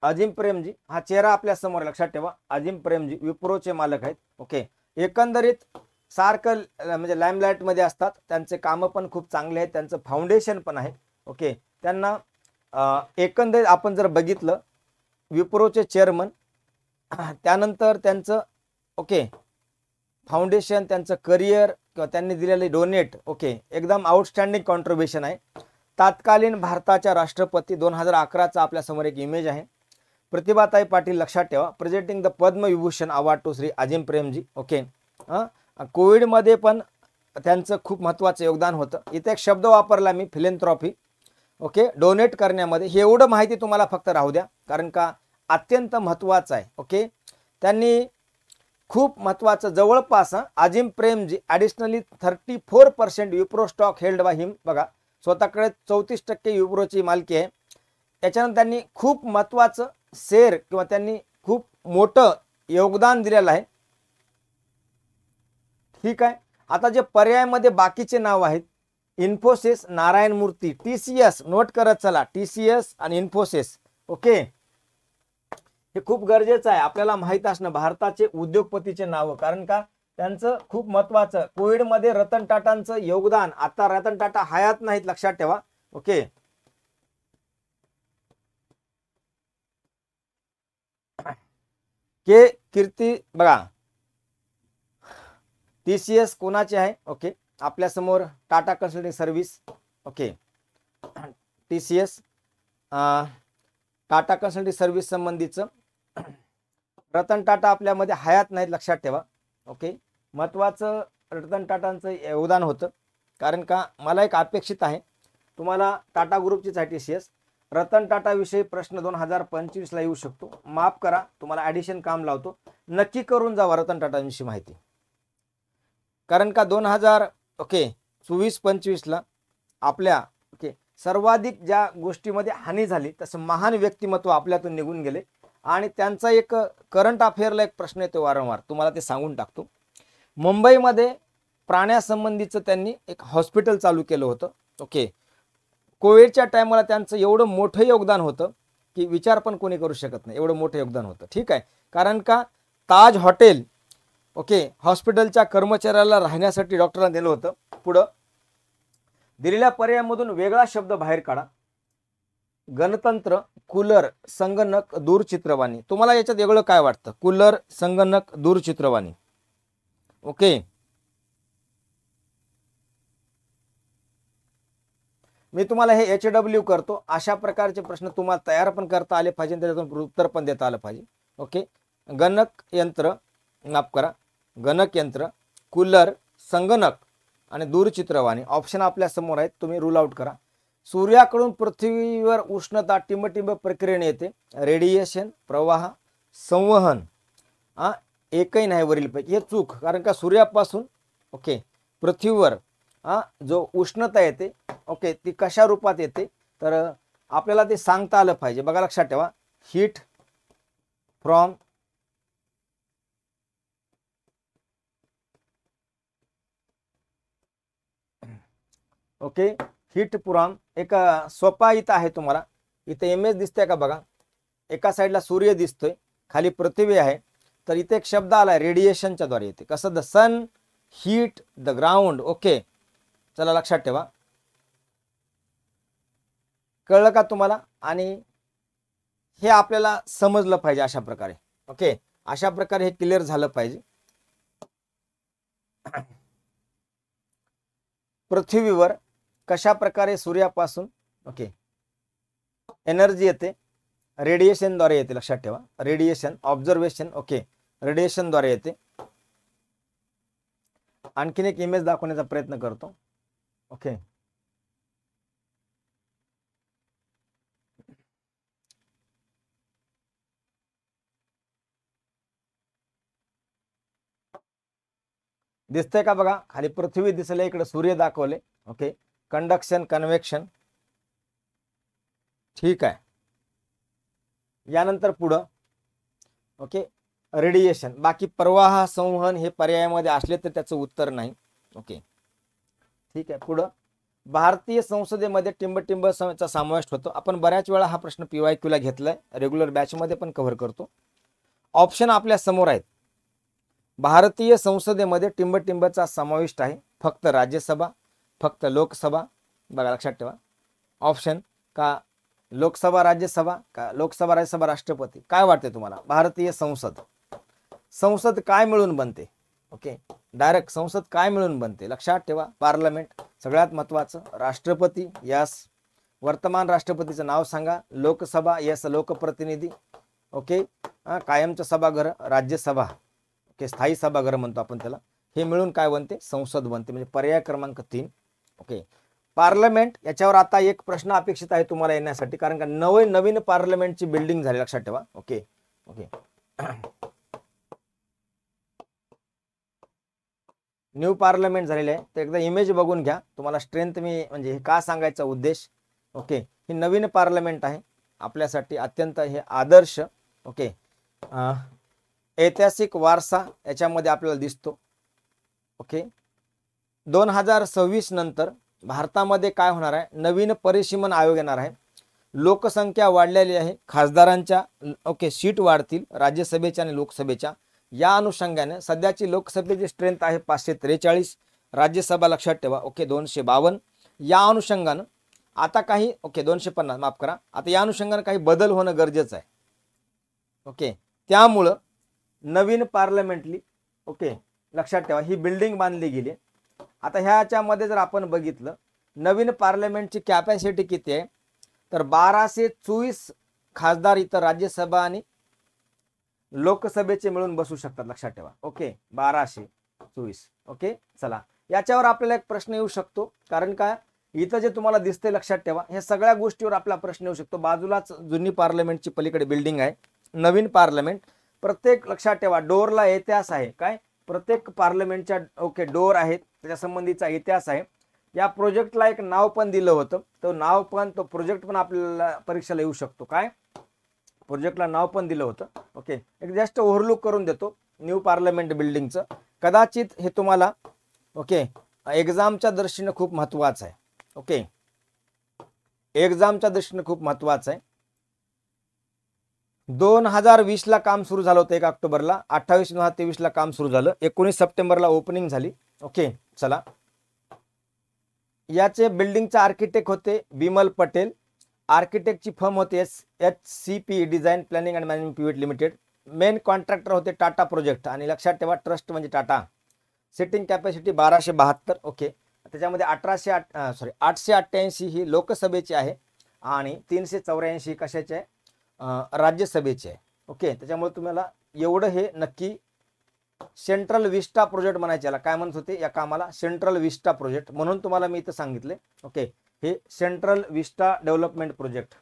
अजिम प्रेमजी हा चेहरा आपल्या समोर लक्षात ठेवा. अजिम प्रेमजी विप्रोचे मालक आहेत. ओके, एकंदरीत सारखं म्हणजे लाईमलाईट मध्ये असतात. त्यांचे कामं पण खूप चांगले आहेत. त्यांचं फाउंडेशन पण आहे. ओके, त्यांना एकंदरीत आपण जर बघितलं विप्रोचे चेअरमन, त्यानंतर त्यांचं ओके फाउंडेशन, त्यांचं करिअर किंवा त्यांनी दिलेले डोनेट ओके एकदम आउटस्टँडिंग कॉन्ट्रीब्युशन आहे. तत्कालीन भारताच्या राष्ट्रपती 2011चा आपल्या समोर एक इमेज आहे. प्रतिभाताई पाटील लक्षात ठेवा. Presenting the Padma Vibhushan award to Shri Azim Premji. Okay, कोविडमध्ये पण त्यांचं खूप महत्त्वाचं योगदान होतं. इथे एक शब्द वापरला मी, फिलेंथ्रॉपी. ओके, डोनेट करण्यामध्ये. हे एवढं माहिती तुम्हाला फक्त राहू द्या कारण का अत्यंत महत्त्वाचं आहे. ओके, त्यांनी खूप महत्त्वाचं जवळपास Azim Premji additionally 34% Wipro stock held by him. बघा, स्वतःकडे 34% विप्रोची मालकी आहे. त्याच्यानंतर त्यांनी खूप महत्त्वाचं शेअर किंवा त्यांनी खूप मोठं योगदान दिलेलं आहे. ठीक आहे, आता जे पर्यायामध्ये बाकीचे नाव आहेत, इन्फोसिस नारायण मूर्ती, TCS नोट करत चला, TCS आणि इन्फोसिस. ओके, हे खूप गरजेचं आहे आपल्याला माहित असणं भारताचे उद्योगपतीचे नाव, कारण का त्यांचं खूप महत्त्वाचं. कोविडमध्ये रतन टाटांचं योगदान, आता रतन टाटा हयात नाहीत लक्षात ठेवा. ओके, के कीर्ती बघा, TCS कोणाचे आहे? ओके, आपल्या समोर Tata consulting service, okay, TCS, Tata consulting service संबंधीचं रतन टाटा आपल्यामध्ये हयात नाहीत, लक्षात ठेवा. ओके, महत्त्वाचं रतन टाटांचं योगदान होतं, कारण का मला एक अपेक्षित आहे तुम्हाला टाटा ग्रुपचीच आहे TCS, रतन टाटा विषयी प्रश्न 2025ला येऊ शकतो. माफ करा, तुम्हाला ॲडिशन काम लावतो, नक्की करून जावा रतन टाटांविषयी माहिती, कारण का 2024-25ला आपल्या ओके सर्वाधिक ज्या गोष्टीमध्ये हानी झाली तसं महान व्यक्तिमत्व आपल्यातून निघून गेले आणि त्यांचा एक करंट अफेअरला एक प्रश्न येतो वारंवार, तुम्हाला ते सांगून टाकतो. मुंबईमध्ये प्राण्यासंबंधीचं त्यांनी एक हॉस्पिटल चालू केलं होतं. ओके, कोविडच्या टायमाला त्यांचं एवढं मोठं योगदान होतं की विचार पण कोणी करू शकत नाही, एवढं मोठं योगदान होतं. ठीक आहे, कारण का ताज हॉटेल ओके हॉस्पिटलच्या कर्मचाऱ्याला राहण्यासाठी डॉक्टरांनी दिलं होतं. पुढं दिलेल्या पर्यायामधून वेगळा शब्द बाहेर काढा. गणतंत्र, कूलर, संगणक, दूरचित्रवाणी. तुम्हाला याच्यात वेगळं काय वाटतं? कूलर, संगणक, दूरचित्रवाणी. ओके, मी तुम्हाला हे HW करतो. अशा प्रकारचे प्रश्न तुम्हाला तयार पण करता आले पाहिजे, त्याच्यातून उत्तर पण देता आलं पाहिजे. ओके, गणक यंत्र, माफ करा, गणक यंत्र, कूलर, संगणक आणि दूरचित्रवाणी ऑप्शन आपल्या समोर आहेत, तुम्ही रूल आउट करा. सूर्याकडून पृथ्वीवर उष्णता टिंबटिंब प्रक्रियेने येते. रेडिएशन, प्रवाह, संवहन, एकही नाही वरीलपैकी, हे चूक. कारण का सूर्यापासून ओके पृथ्वीवर जो उष्णता येते ओके ती कशा रूपात येते तर आपल्याला ते सांगता आलं पाहिजे. बघा, लक्षात ठेवा, heat from okay heat from एक सोपा इथं आहे तुम्हाला, इथे इमेज दिसते का बघा, एका साईडला सूर्य दिसतोय, खाली पृथ्वी आहे, तर इथे एक शब्द आला रेडिएशनच्या द्वारे येते. कसं? The sun heat the ground. Okay, चला लक्षात ठेवा, कळलं का तुम्हाला? आणि हे आपल्याला समजलं पाहिजे अशा प्रकारे. ओके, अशा प्रकारे हे क्लिअर झालं पाहिजे. पृथ्वीवर कशा प्रकारे सूर्यापासून ओके एनर्जी येते, रेडिएशनद्वारे येते. लक्षात ठेवा, रेडिएशन, ऑब्झर्वेशन ओके रेडिएशनद्वारे येते. आणखीन एक इमेज दाखवण्याचा प्रयत्न करतो. ओके, दिसतंय का बघा, खाली पृथ्वी दिसले, इकडे सूर्य दाखवले. Okay, conduction, convection. ठीक आहे, यानंतर पुढं ओके रेडिएशन. बाकी प्रवाह, संवहन हे पर्यायामध्ये असले तर त्याचं उत्तर नाही. ओके, ठीक आहे. पुढं भारतीय संसदेमध्ये टिंबटिंबचा समावेश होतो. आपण बऱ्याच वेळा हा प्रश्न PYQ ला घेतलाय, रेग्युलर बॅचमध्ये पण कव्हर करतो. ऑप्शन आपल्या समोर आहेत. भारतीय संसदेमध्ये टिंबटिंबचा समाविष्ट आहे फक्त राज्यसभा, फक्त लोकसभा. बघा, लक्षात ठेवा, ऑप्शन का लोकसभा राज्यसभा का लोकसभा राज्यसभा राष्ट्रपती. काय वाटते तुम्हाला? भारतीय संसद, संसद काय मिळून बनते? ओके, डायरेक्ट संसद काय मिळून बनते? लक्षात ठेवा, पार्लमेंट सगळ्यात महत्वाचं, राष्ट्रपती यस, वर्तमान राष्ट्रपतीचं नाव सांगा, लोकसभा यस लोकप्रतिनिधी, ओके कायमचं सभागृह राज्यसभा, ओके स्थायी सभागृह म्हणतो आपण त्याला, हे मिळून काय बनते? संसद बनते. म्हणजे पर्याय क्रमांक 3. ओके, पार्लमेंट याच्यावर आता एक प्रश्न अपेक्षित आहे तुम्हाला येण्यासाठी, कारण का नवीन पार्लमेंटची बिल्डिंग झाली. लक्षात ठेवा. ओके ओके न्यू पार्लमेंट झालेले आहे, तर एकदा इमेज बघून घ्या, तुम्हाला स्ट्रेंथ मी म्हणजे हे का सांगायचा उद्देश. ओके, ही नवीन पार्लमेंट आहे आपल्यासाठी, अत्यंत हे आदर्श ओके ऐतिहासिक वारसा याच्यामध्ये आपल्याला दिसतो. ओके, 2026 नंतर भारतामध्ये काय होणार आहे? नवीन परिसीमन आयोग येणार आहे. लोकसंख्या वाढलेली आहे, खासदारांच्या ओके सीट वाढतील राज्यसभेच्या आणि लोकसभेच्या. या अनुषंगाने सध्याची लोकसभेची स्ट्रेंथ आहे 543, राज्यसभा लक्षात ठेवा ओके 252. या अनुषंगाने आता काही ओके 250 माफ करा, आता या अनुषंगाने काही बदल होणं गरजेचं आहे. ओके, त्यामुळं नवीन पार्लमेंटली ओके लक्षात ठेवा ही बिल्डिंग बांधली गेली. आता ह्याच्यामध्ये जर आपण बघितलं नवीन पार्लमेंटची कॅपॅसिटी किती आहे, तर 1224 खासदार इथं राज्यसभा आणि लोकसभेचे मिळून बसू शकतात, लक्षात ठेवा. ओके, 1224. ओके, चला याच्यावर आपल्याला एक प्रश्न येऊ शकतो, कारण काय इथं जे तुम्हाला दिसते लक्षात ठेवा, हे सगळ्या गोष्टीवर आपला प्रश्न येऊ शकतो. बाजूलाच जुनी पार्लमेंटची पलीकडे बिल्डिंग आहे, नवीन पार्लमेंट. प्रत्येक लक्षात ठेवा डोअरला इतिहास आहे, काय प्रत्येक पार्लमेंटच्या ओके डोअर आहेत, त्याच्या संबंधीचा इतिहास आहे. या प्रोजेक्टला एक नाव पण दिलं होतं, तो प्रोजेक्ट पण आपल्याला परीक्षेला येऊ शकतो. काय प्रोजेक्टला नाव पण दिलं होतं. ओके, एक जस्ट ओव्हरलुक करून देतो न्यू पार्लमेंट बिल्डिंगचं. कदाचित हे तुम्हाला ओके एक्झामच्या दृष्टीने खूप महत्वाचं आहे. ओके, एक्झामच्या दृष्टीने खूप महत्वाचं आहे. 2020 ला काम सुरू झालं होतं 1 ऑक्टोबरला, 28/9/23 ला काम सुरू झालं, 19 सप्टेंबरला ओपनिंग झाली. ओके, चला याचे बिल्डिंगचे आर्किटेक्ट होते बिमल पटेल. आर्किटेक्टची फर्म होते HCP design planning and management private limited. Main contractor होते टाटा प्रोजेक्ट, आणि लक्षात ठेवा ट्रस्ट म्हणजे टाटा. Sitting capacity 1272. ओके, त्याच्यामध्ये 888 ही लोकसभेची आहे आणि 384 कशाची आहे, राज्यसभेची आहे. ओके, त्याच्यामुळे तुम्हाला एवढं हे नक्की सेंट्रल विस्टा प्रोजेक्ट म्हणायचे, याला काय म्हणत होते या कामाला, सेंट्रल विस्टा प्रोजेक्ट म्हणून तुम्हाला मी इथं सांगितले. ओके, हे सेंट्रल विस्टा डेव्हलपमेंट प्रोजेक्ट,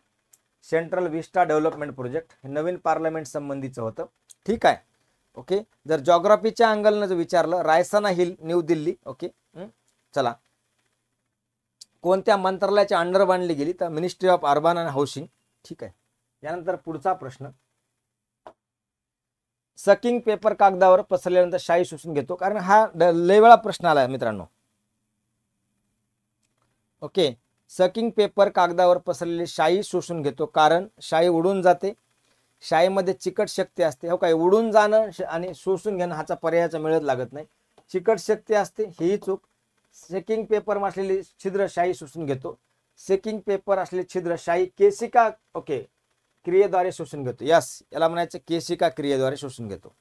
सेंट्रल विस्टा डेव्हलपमेंट प्रोजेक्ट हे नवीन पार्लमेंट संबंधीचं होतं. ठीक आहे. ओके, जर जॉग्राफीच्या अँगलनं जर विचारलं, रायसाना हिल न्यू दिल्ली. ओके, चला कोणत्या मंत्रालयाच्या अंडर बांधली गेली, तर ministry of urban and housing. ठीक आहे. यानंतर पुढचा प्रश्न, सकिंग पेपर कागदावर पसरल्यानंतर शाई शोषून घेतो, कारण हा लय वेळा प्रश्न आला मित्रांनो. ओके, सकिंग पेपर कागदावर पसरलेली शाई शोषून घेतो, कारण शाई उडून जाते, शाईमध्ये चिकट शक्ती असते. हो काय, उडून जाणं आणि शोषून घेणं ह्याचा पर्यायाचा मिळत लागत नाही, चिकट शक्ती असते, ही चूक. सेकिंग पेपर असलेली छिद्र शाई शोषून घेतो, सेकिंग पेपर असलेली छिद्र शाई केसिका ओके क्रियेद्वारे शोषून घेतो. यस, याला म्हणायचं केसिका क्रियेद्वारे शोषून घेतो.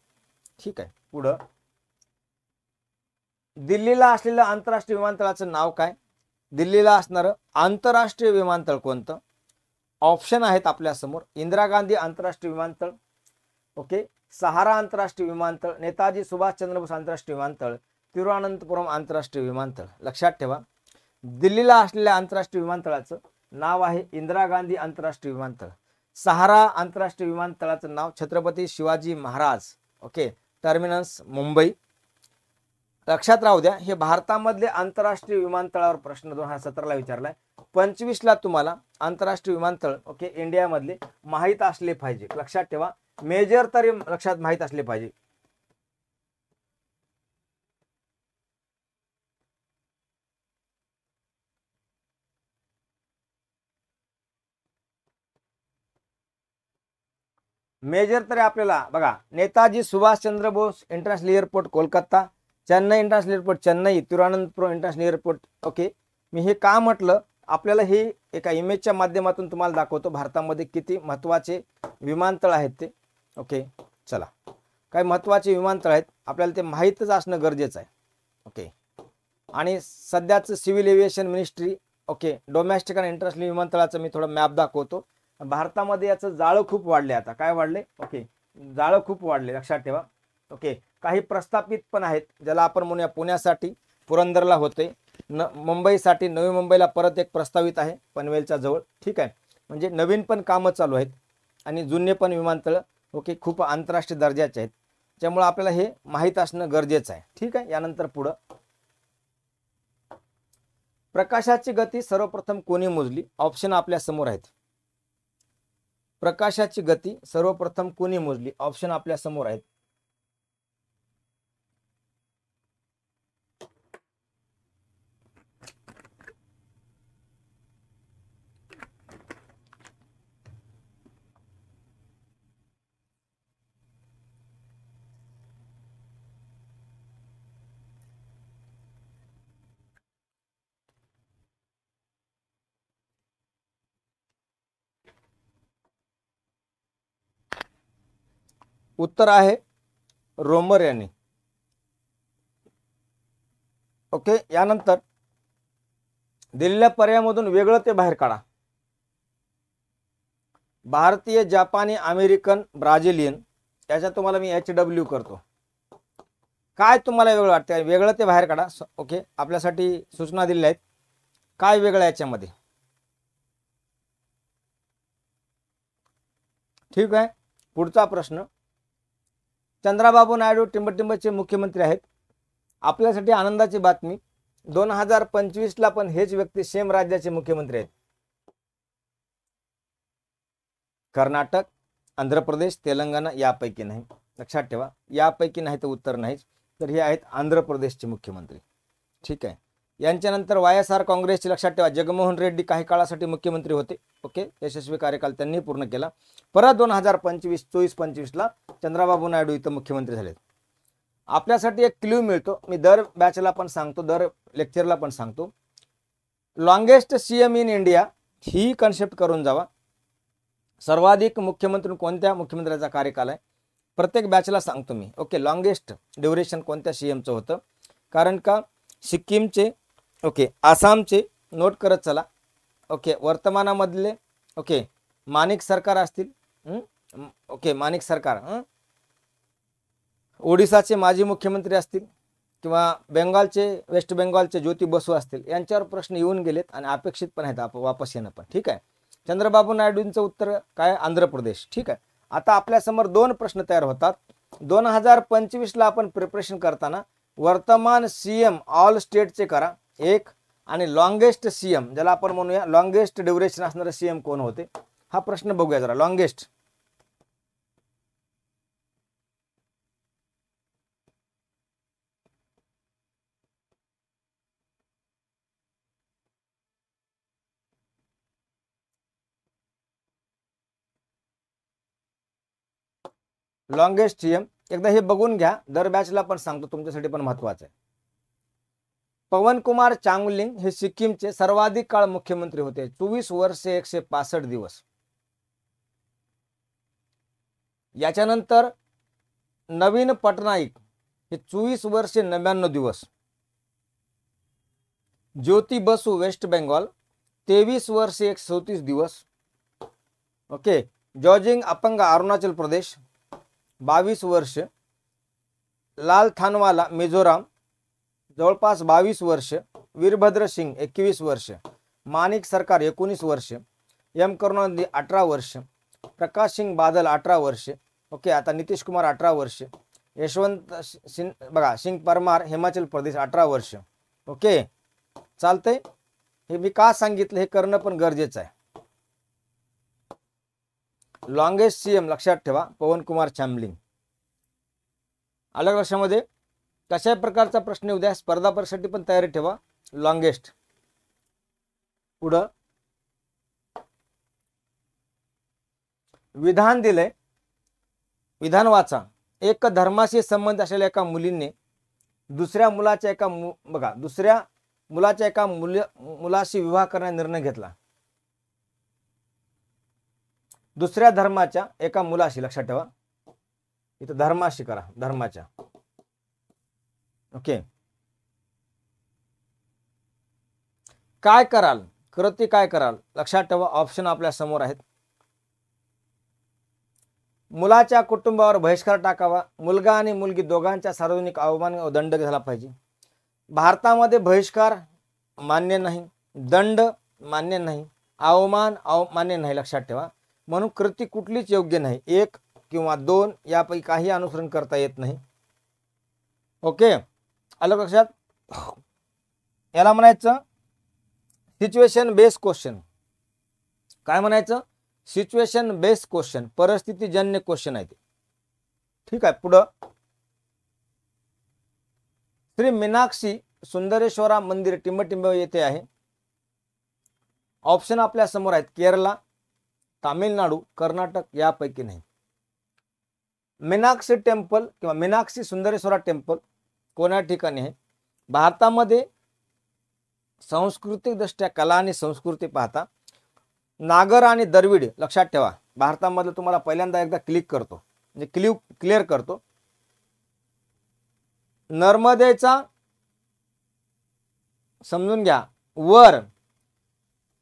ठीक आहे. पुढं, दिल्लीला असलेलं आंतरराष्ट्रीय विमानतळाचं नाव काय, दिल्लीला असणारं आंतरराष्ट्रीय विमानतळ कोणतं. ऑप्शन आहेत आपल्या समोर, इंदिरा गांधी आंतरराष्ट्रीय विमानतळ, ओके सहारा आंतरराष्ट्रीय विमानतळ, नेताजी सुभाषचंद्र बोस आंतरराष्ट्रीय विमानतळ, तिरुवनंतपुरम आंतरराष्ट्रीय विमानतळ. लक्षात ठेवा दिल्लीला असलेल्या आंतरराष्ट्रीय विमानतळाचं नाव आहे इंदिरा गांधी आंतरराष्ट्रीय विमानतळ. सहारा आंतरराष्ट्रीय विमानतळाचं नाव छत्रपती शिवाजी महाराज. Okay, terminus Mumbai. लक्षात राहू द्या, हे भारतामधले आंतरराष्ट्रीय विमानतळावर प्रश्न 2017ला विचारलाय. 25ला तुम्हाला आंतरराष्ट्रीय विमानतळ ओके इंडियामधले माहीत असले पाहिजे. लक्षात ठेवा, मेजर तरी लक्षात माहीत असले पाहिजे. मेजर तरी आपल्याला बघा, Netaji Subhash Chandra Bose international airport Kolkata, Chennai international airport Chennai, Thiruvananthapuram international airport. Okay, मी हे का म्हटलं, आपल्याला हे एका इमेजच्या माध्यमातून तुम्हाला दाखवतो भारतामध्ये किती महत्त्वाचे विमानतळ आहेत ते. ओके, चला काही महत्त्वाचे विमानतळ आहेत, आपल्याला ते माहीतच असणं गरजेचं आहे. ओके, आणि सध्याचं civil aviation ministry okay domestic आणि इंटरनॅशनल विमानतळाचं मी थोडं मॅप दाखवतो. भारतामध्ये याचं जाळं खूप वाढले, आता काय वाढले, ओके जाळं खूप वाढले, लक्षात ठेवा. ओके, काही प्रस्थापित पण आहेत, ज्याला आपण म्हणूया पुण्यासाठी पुरंदरला होते, मुंबईसाठी नवी मुंबईला परत एक प्रस्तावित आहे पनवेलच्या जवळ. ठीक आहे, म्हणजे नवीन पण कामं चालू आहेत आणि जुने पण विमानतळ ओके खूप आंतरराष्ट्रीय दर्जाचे आहेत, त्यामुळे आपल्याला हे माहीत असणं गरजेचं आहे. ठीक आहे. यानंतर पुढं, प्रकाशाची गती सर्वप्रथम कोणी मोजली. ऑप्शन आपल्या समोर आहेत. प्रकाशाची गती सर्वप्रथम कोणी मोजली, ऑप्शन आपल्या समोर आहेत. उत्तर आहे रोमर यांनी. ओके, यानंतर दिलेल्या पर्यायामधून वेगळं ते बाहेर काढा. भारतीय, जापानी, अमेरिकन, ब्राझिलियन, याच्या तुम्हाला मी HW करतो. काय तुम्हाला वेगळं वाटतं? वेगळं ते बाहेर काढा. ओके, आपल्यासाठी सूचना दिलेल्या आहेत. काय वेगळं याच्यामध्ये? ठीक आहे. पुढचा प्रश्न. चंद्राबाबू नायडू टिंबटिंबचे मुख्यमंत्री आहेत. आपल्यासाठी आनंदाची बातमी, 2025ला पण हेच व्यक्ती सेम राज्याचे मुख्यमंत्री आहेत. कर्नाटक, आंध्र प्रदेश, तेलंगणा यापैकी नाही. लक्षात ठेवा, यापैकी नाही तर उत्तर नाहीच. तर हे आहेत आंध्र प्रदेशचे मुख्यमंत्री. ठीक आहे. यांच्यानंतर YSR काँग्रेसचे, लक्षात ठेवा, जगनमोहन रेड्डी काही काळासाठी मुख्यमंत्री होते. ओके, यशस्वी कार्यकाल त्यांनी पूर्ण केला. परत 2024-25ला चंद्राबाबू नायडू इथं मुख्यमंत्री झालेत. आपल्यासाठी एक क्ल्यू मिळतो, मी दर बॅचला पण सांगतो, दर लेक्चरला पण सांगतो. Longest CM in India he concept करून जावा. सर्वाधिक मुख्यमंत्री कोणत्या मुख्यमंत्र्याचा कार्यकाल आहे, प्रत्येक बॅचला सांगतो मी. ओके, लॉंगेस्ट ड्युरेशन कोणत्या CMचं होतं, कारण का सिक्कीमचे, ओके, आसामचे नोट करत चला. ओके, वर्तमानामधले, ओके, माणिक सरकार असतील, ओके, माणिक सरकार, ओडिसाचे माजी मुख्यमंत्री असतील, किंवा बेंगालचे, वेस्ट बेंगालचे ज्योती बसू असतील, यांच्यावर प्रश्न येऊन गेलेत आणि अपेक्षित पण आहेत वापस येणं पण. ठीक आहे. चंद्रबाबू नायडूंचं उत्तर काय? आंध्र प्रदेश. ठीक आहे. आता आपल्यासमोर दोन प्रश्न तयार होतात. 2025ला आपण प्रिपरेशन करताना वर्तमान CM ऑल स्टेटचे करा एक, आणि लॉंगेस्ट CM, ज्याला आपण म्हणूया लॉंगेस्ट ड्युरेशन असणारे CM कोण होते, हा प्रश्न बघूया जरा. लॉंगेस्ट, लॉंगेस्ट CM एकदा हे बघून घ्या, दर बॅचला पण सांगतो, तुमच्यासाठी पण महत्वाचं आहे. पवन कुमार चांगलिंग हे सिक्कीमचे सर्वाधिक काळ मुख्यमंत्री होते, 24 वर्षे 165 दिवस. याच्यानंतर नवीन पटनाईक हे 24 वर्षे 99 दिवस. ज्योती बसू वेस्ट बेंगॉल 23 वर्षे 134 दिवस. ओके, जॉर्जिंग अपंगा अरुणाचल प्रदेश 22 वर्ष. लाल थानवाला मिझोराम जवळपास 22 वर्ष. वीरभद्र सिंग 21 वर्ष. माणिक सरकार 19 वर्ष. M करुणानिधी 18 वर्ष. प्रकाश सिंग बादल 18 वर्ष. ओके, आता नितीश कुमार 18 वर्ष. यशवंत सिंग परमार हिमाचल प्रदेश 18 वर्ष. ओके, चालतंय. हे मी का सांगितलं, हे करणं पण गरजेचं आहे. लॉंगेस्ट CM लक्षात ठेवा, पवन कुमार चांगलिंग. अलग लक्षामध्ये कशा प्रकारचा प्रश्न उद्या स्पर्धा परीक्षेसाठी पण तयारी ठेवा. लॉंगेस्ट. पुढं विधान दिले, विधान वाचा. एक धर्माशी संबंध असलेल्या एका मुलीने दुसऱ्या मुलाच्या एका मुलाशी विवाह करण्याचा निर्णय घेतला. दुसऱ्या धर्माच्या एका मुलाशी, लक्षात ठेवा, इथं धर्माशी करा, धर्माच्या. ओके, काय कराल, कृती काय कराल, लक्षात ठेवा. ऑप्शन आपल्या समोर आहेत. मुलाच्या कुटुंबावर बहिष्कार टाकावा. मुलगा आणि मुलगी दोघांच्या सार्वजनिक अवमान व दंड झाला पाहिजे. भारतामध्ये बहिष्कार मान्य नाही, दंड मान्य नाही, अवमान मान्य नाही, लक्षात ठेवा. म्हणून कृती कुठलीच योग्य नाही. 1 किंवा 2 यापैकी काही अनुसरण करता येत नाही. ओके, अलग लक्षात. याला म्हणायचं सिच्युएशन बेस्ड क्वेश्चन. काय म्हणायचं? सिच्युएशन बेस्ड क्वेश्चन, परिस्थितीजन्य क्वेश्चन आहे ते. ठीक आहे. पुढं श्री मीनाक्षी सुंदरेश्वरा मंदिर टिंबटिंब येथे आहे. ऑप्शन आपल्या समोर आहेत. केरला, तामिळनाडू, कर्नाटक यापैकी नाही. मीनाक्षी टेम्पल किंवा मीनाक्षी सुंदरेश्वरा टेम्पल कोणत्या ठिकाणी आहे? भारतामध्ये सांस्कृतिक दृष्ट्या कला आणि संस्कृती पाहता नागर आणि द्रविड, लक्षात ठेवा. भारतामधलं तुम्हाला पहिल्यांदा एकदा क्लिअर करतो. नर्मदेचा समजून घ्या, वर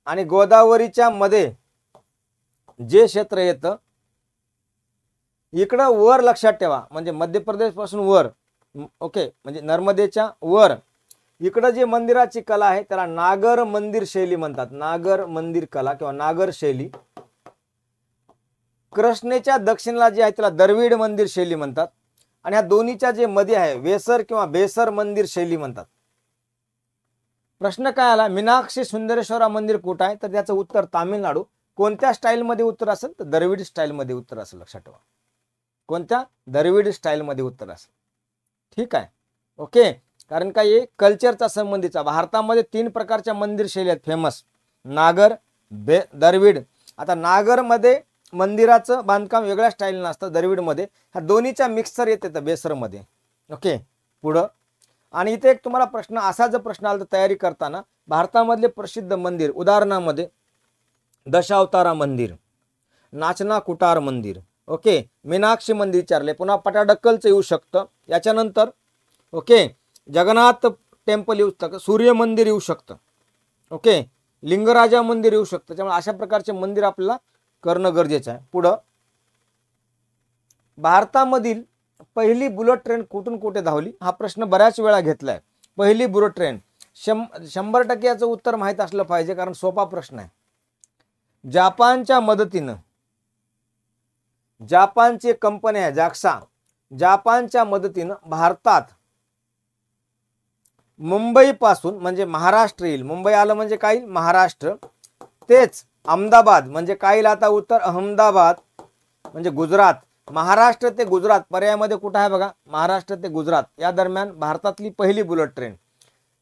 आणि गोदावरीच्या मध्ये जे क्षेत्र येतं इकडं वर लक्षात ठेवा, म्हणजे मध्य प्रदेश पासून वर, ओके, म्हणजे नर्मदेच्या वर इकडं जे मंदिराची कला आहे त्याला नागर मंदिर शैली म्हणतात, नागर मंदिर कला किंवा नागर शैली. कृष्णेच्या दक्षिणेला जे आहे त्याला द्रविड मंदिर शैली म्हणतात. आणि ह्या दोन्हीच्या जे मध्ये आहे वेसर किंवा बेसर मंदिर शैली म्हणतात. प्रश्न काय आला, मीनाक्षी सुंदरेश्वरा मंदिर कुठं आहे, तर त्याचं उत्तर तामिळनाडू. कोणत्या स्टाईलमध्ये उत्तर असेल, तर द्रविड स्टाईलमध्ये उत्तर असेल, लक्षात ठेवा. कोणत्या, द्रविड स्टाईलमध्ये उत्तर असेल. ठीक आहे, ओके. कारण काय हे कल्चरचा संबंधीचा. भारतामध्ये 3 प्रकारच्या मंदिर शैली आहेत फेमस, नागर, द्रविड. आता नागरमध्ये मंदिराचं बांधकाम वेगळ्या स्टाईलनं असतं, द्रविडमध्ये ह्या दोन्हीच्या मिक्सर येते बेसरमध्ये. ओके, पुढं. आणि इथे एक तुम्हाला प्रश्न, असा जर प्रश्न आला तर तयारी करताना, भारतामधले प्रसिद्ध मंदिर उदाहरणामध्ये दशावतारा मंदिर, नाचना कुटार मंदिर, ओके, मीनाक्षी मंदिर विचारले. पुन्हा पटाडक्कलचं येऊ शकतं. याच्यानंतर ओके जगन्नाथ टेम्पल येऊ शकतं, सूर्य मंदिर येऊ शकतं, ओके, लिंगराजा मंदिर येऊ शकतं. त्यामुळे अशा प्रकारचे मंदिर आपल्याला करणं गरजेचं आहे. पुढं, भारतामधील पहिली बुलेट ट्रेन कुठून कुठे धावली, हा प्रश्न बऱ्याच वेळा घेतलाय. पहिली बुलेट ट्रेन 100% याचं उत्तर माहित असलं पाहिजे, कारण सोपा प्रश्न आहे. जपानच्या मदतीनं, जपानची कंपनी आहे जाक्सा, जपानच्या मदतीनं भारतात मुंबई पासून, म्हणजे महाराष्ट्र येईल, मुंबई आलं म्हणजे काय, महाराष्ट्र, तेच अहमदाबाद म्हणजे काय येईल, आता उत्तर अहमदाबाद म्हणजे गुजरात. महाराष्ट्र ते गुजरात पर्यायामध्ये कुठं आहे बघा, महाराष्ट्र ते गुजरात या दरम्यान भारतातली पहिली बुलेट ट्रेन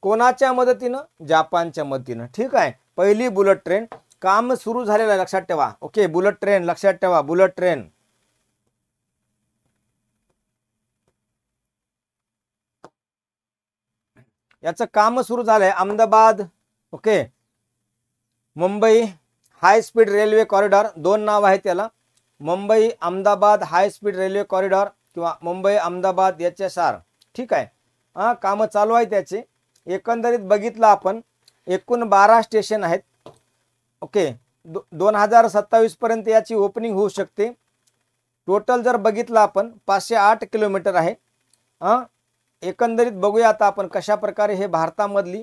कोणाच्या मदतीनं, जपानच्या मदतीनं. ठीक आहे, पहिली बुलेट ट्रेन काम सुरू झालेलं आहे, लक्षात ठेवा. ओके, बुलेट ट्रेन लक्षात ठेवा, बुलेट ट्रेन. याचं काम सुरू झालंय Ahmedabad, okay, Mumbai high speed railway corridor, 2 नाव आहेत त्याला, Mumbai Ahmedabad high speed railway corridor किंवा मुंबई अहमदाबाद HSR. ठीक आहे, कामं चालू आहे त्याचे. एकंदरीत बघितलं आपण एकूण 12 स्टेशन आहेत. ओके, 2027 पर्यंत याची ओपनिंग होऊ शकते. टोटल जर बघितलं आपण 508 किलोमीटर आहे. एकंदरीत बघूया आता आपण कशा प्रकारे हे भारतामधली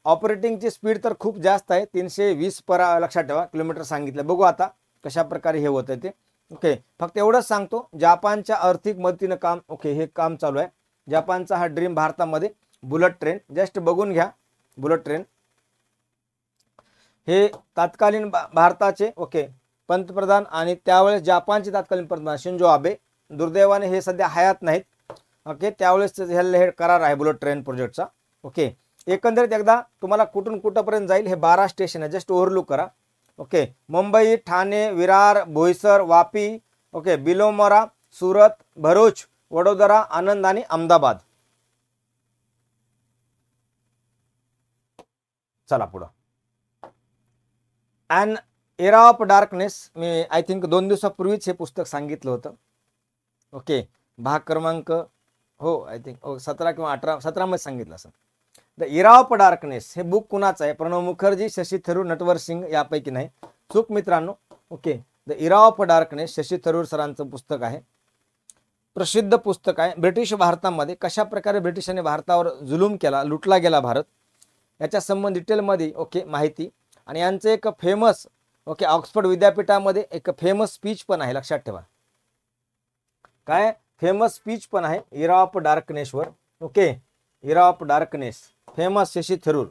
ऑपरेटिंगची स्पीड तर खूप जास्त आहे, 320 लक्षात ठेवा किलोमीटर सांगितलं. बघू आता कशा प्रकारे हे होतं ते. ओके, फक्त एवढंच सांगतो, जपानच्या आर्थिक मदतीनं काम, ओके, हे काम चालू आहे. जपानचा हा ड्रीम भारतामध्ये बुलेट ट्रेन, जस्ट बघून घ्या. बुलेट ट्रेन हे तत्कालीन भारताचे ओके पंतप्रधान आणि त्यावेळेस जपानचे तत्कालीन पंतप्रधान शिंजो आबे, दुर्दैवाने हे सध्या हयात नाहीत. ओके, त्यावेळेस हे करार आहे बुलेट ट्रेन प्रोजेक्टचा. ओके, एकंदरीत एकदा तुम्हाला कुठून कुठंपर्यंत जाईल हे 12 स्टेशन आहे, जस्ट ओव्हरलुक करा. ओके, मुंबई, ठाणे, विरार, बोईसर, वापी, ओके, बिलोमोरा, सुरत, भरूच, वडोदरा, आनंद आणि अहमदाबाद. चला पुढं. And era of darkness, me I think 2 दिवसापूर्वीच हे पुस्तक सांगितलं होतं. ओके, भाग क्रमांक हो आय थिंक 17 किंवा 18, 17 मध्ये सांगितलं असं. द एरा ऑफ डार्कनेस हे बुक कुणाचं आहे, प्रणव मुखर्जी, शशी थरूर, नटवर सिंग यापैकी नाही, चूक मित्रांनो. Okay, the era of darkness Shashi Tharoor सरांचं पुस्तक आहे, प्रसिद्ध पुस्तक आहे. ब्रिटिश भारतामध्ये कशा प्रकारे ब्रिटिशांनी भारतावर जुलूम केला, लुटला गेला भारत, याच्या संबंध डिटेलमध्ये ओके माहिती. आणि यांचं एक फेमस ओके ऑक्सफर्ड विद्यापीठामध्ये एक फेमस स्पीच पण आहे, लक्षात ठेवा. काय फेमस स्पीच पण आहे एरा ऑफ डार्कनेसवर. Okay, era of darkness famous Shashi Tharoor.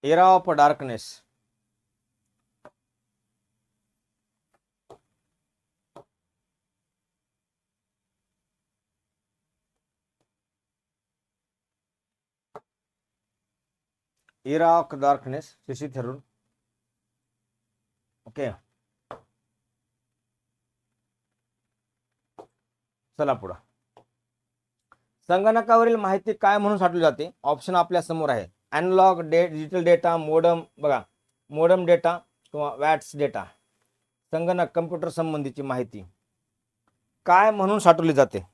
Era of darkness. Era of darkness Shashi Tharoor. Okay, चला पुढे. संगणकावरील माहिती काय म्हणून साठवली जाते, ऑप्शन आपल्या समोर आहे. अॅनालॉग डिजिटल डेटा, मोडम, बघा मोडम डेटा, किंवा वॅट्स डेटा, संगणक कम्प्युटर संबंधीची माहिती काय म्हणून साठवली जाते?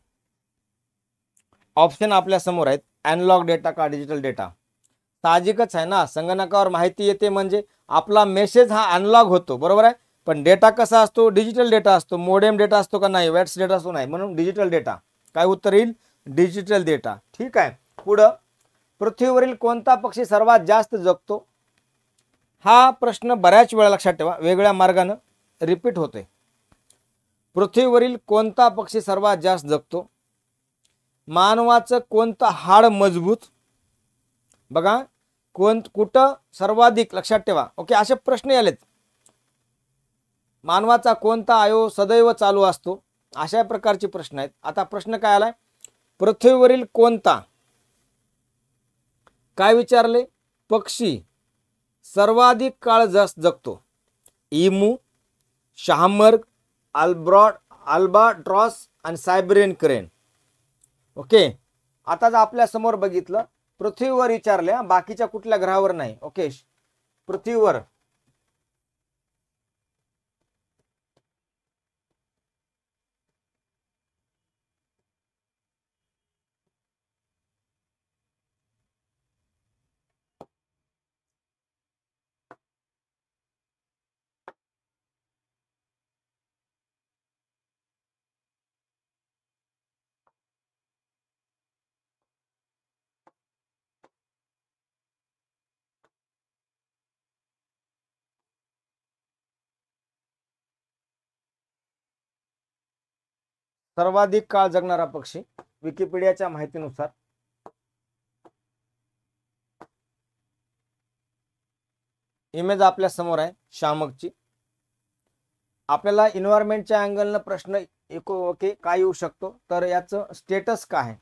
ऑप्शन आपल्या समोर आहेत, अॅनालॉग डेटा का डिजिटल डेटा. साहजिकच आहे ना, संगणकावर माहिती येते म्हणजे आपला मेसेज हा अॅनालॉग होतो, बरोबर आहे. पण डेटा कसा असतो? डिजिटल डेटा असतो. मोडेम डेटा असतो का? नाही. वॅट्स डेटा असतो? नाही. म्हणून डिजिटल डेटा. काय उत्तर येईल? Digital data. ठीक आहे. पुढं, पृथ्वीवरील कोणता पक्षी सर्वात जास्त जगतो? हा प्रश्न बऱ्याच वेळा लक्षात ठेवा, वेगळ्या मार्गाने रिपीट होते. पृथ्वीवरील कोणता पक्षी सर्वात जास्त जगतो? मानवाचं कोणतं हाड मजबूत? बघा, कुठं सर्वाधिक, लक्षात ठेवा. ओके, असे प्रश्न आलेत. मानवाचा कोणता अवयव सदैव चालू असतो? अशा प्रकारचे प्रश्न आहेत. आता प्रश्न काय आलाय? पृथ्वीवरील कोणता, काय विचारले? पक्षी सर्वाधिक काळ जगतो? इमू, शाहमर्ग, अल्बाट्रॉस आणि सायबेरियन क्रेन. ओके, आता जर आपल्या समोर बघितलं, पृथ्वीवर विचारले, बाकीच्या कुठल्या ग्रहावर नाही. ओके, पृथ्वीवर सर्वाधिक काळ जगणारा पक्षी विकिपीडियाच्या माहितीनुसार इमेज आपल्या समोर आहे शामकची. आपल्याला एन्व्हायरमेंटच्या अँगलनं प्रश्न ओके काय येऊ शकतो? तर याचं स्टेटस काय आहे?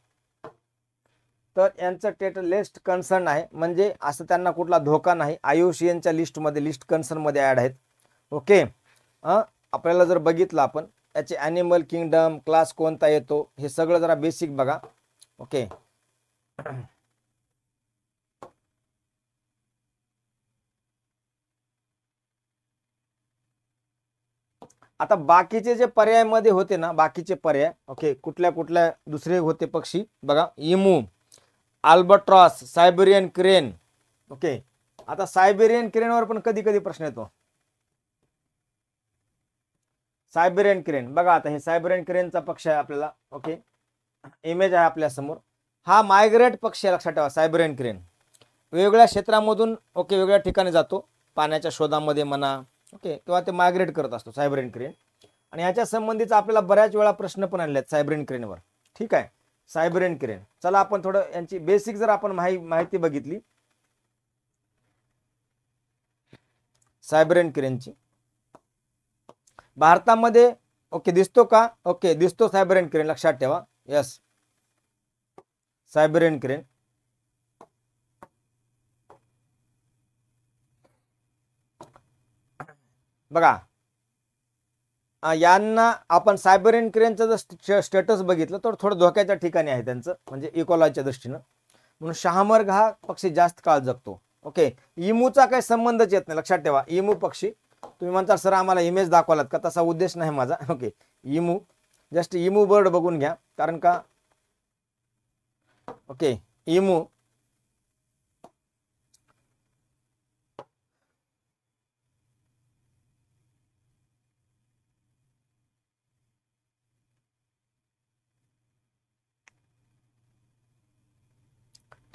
तर यांचं स्टेटस लिस्ट कन्सर्न आहे, म्हणजे असं त्यांना कुठला धोका नाही. IUCNच्या लिस्टमध्ये, लिस्ट कन्सर्नमध्ये ॲड आहेत. ओके, आपल्याला जर बघितलं आपण याचे ॲनिमल किंगडम, क्लास कोणता येतो, हे सगळं जरा बेसिक बघा. ओके, आता बाकीचे जे पर्याय मध्ये होते ना, बाकीचे पर्याय ओके, कुठल्या कुठल्या दुसरे होते पक्षी बघा? Emu, albatross, Siberian crane. Okay, आता सायबेरियन क्रेनवर पण कधी कधी प्रश्न येतो. सायबेरियन क्रेन बघा, आता हे सायबेरियन क्रेनचा पक्ष आहे आपल्याला. ओके, इमेज आहे आपल्या समोर. हा मायग्रेट पक्षी आहे, लक्षात ठेवा. सायबेरियन क्रेन वेगवेगळ्या क्षेत्रामधून ओके वेगळ्या ठिकाणी जातो, पाण्याच्या शोधामध्ये म्हणा. ओके, किंवा ते मायग्रेट करत असतो सायबेरियन क्रेन. आणि याच्या संबंधीचा आपल्याला बऱ्याच वेळा प्रश्न पण आले आहेत सायबेरियन क्रेनवर. ठीक आहे, सायबेरियन क्रेन. चला आपण थोडं यांची बेसिक जर आपण माहिती बघितली सायबेरियन क्रेनची. भारतामध्ये ओके दिसतो का? ओके, दिसतो सायबेरियन क्रेन, लक्षात ठेवा. Yes, Siberian crane. बघा, यांना आपण सायबेरियन क्रेनचं जर स्टेटस बघितलं तर थोडं धोक्याच्या ठिकाणी आहे त्यांचं, म्हणजे इकोलॉजीच्या दृष्टीनं. म्हणून शाहमर्ग हा पक्षी जास्त काळ जगतो. ओके, इमूचा काही संबंधच येत नाही, लक्षात ठेवा. इमू पक्षी, तुम्ही म्हणता सर आम्हाला इमेज दाखवलात का? तसा उद्देश नाही माझा. Okay, emu, just emu bird बघून घ्या, कारण का ओके इमू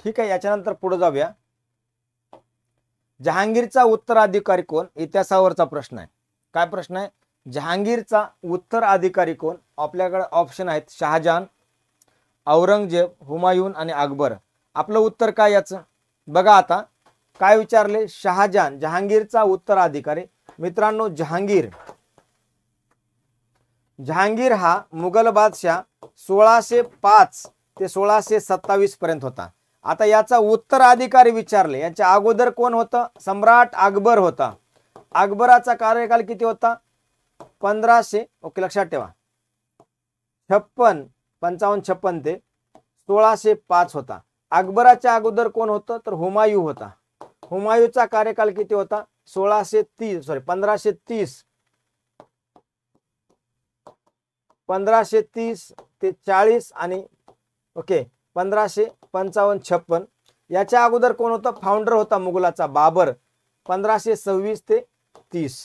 ठीक आहे. याच्यानंतर पुढे जाऊया. जहांगीरचा उत्तराधिकारी कोण? इतिहासावरचा प्रश्न आहे. काय प्रश्न आहे? जहांगीरचा उत्तराधिकारी कोण? आपल्याकडे ऑप्शन आहेत शहाजहान, औरंगजेब, हुमायून आणि अकबर. आपलं उत्तर काय याचं बघा. आता काय विचारले? शहाजहान जहांगीरचा उत्तराधिकारी. मित्रांनो, जहांगीर हा मुघल बादशाह 1605 ते 1627 पर्यंत होता. आता याचा उत्तराधिकारी विचारले, याच्या अगोदर कोण होतं? सम्राट अकबर होता. अकबराचा कार्यकाल किती होता? 1500 ओके लक्षात ठेवा 55 ते 1605 होता. अकबराच्या अगोदर कोण होतं? तर हुमायूं होता. हुमायूंचा कार्यकाल किती होता? 1630 1530 ते 40 आणि ओके 1555-56. याच्या अगोदर कोण होता? फाउंडर होता मुघलाचा बाबर 1526 ते 30.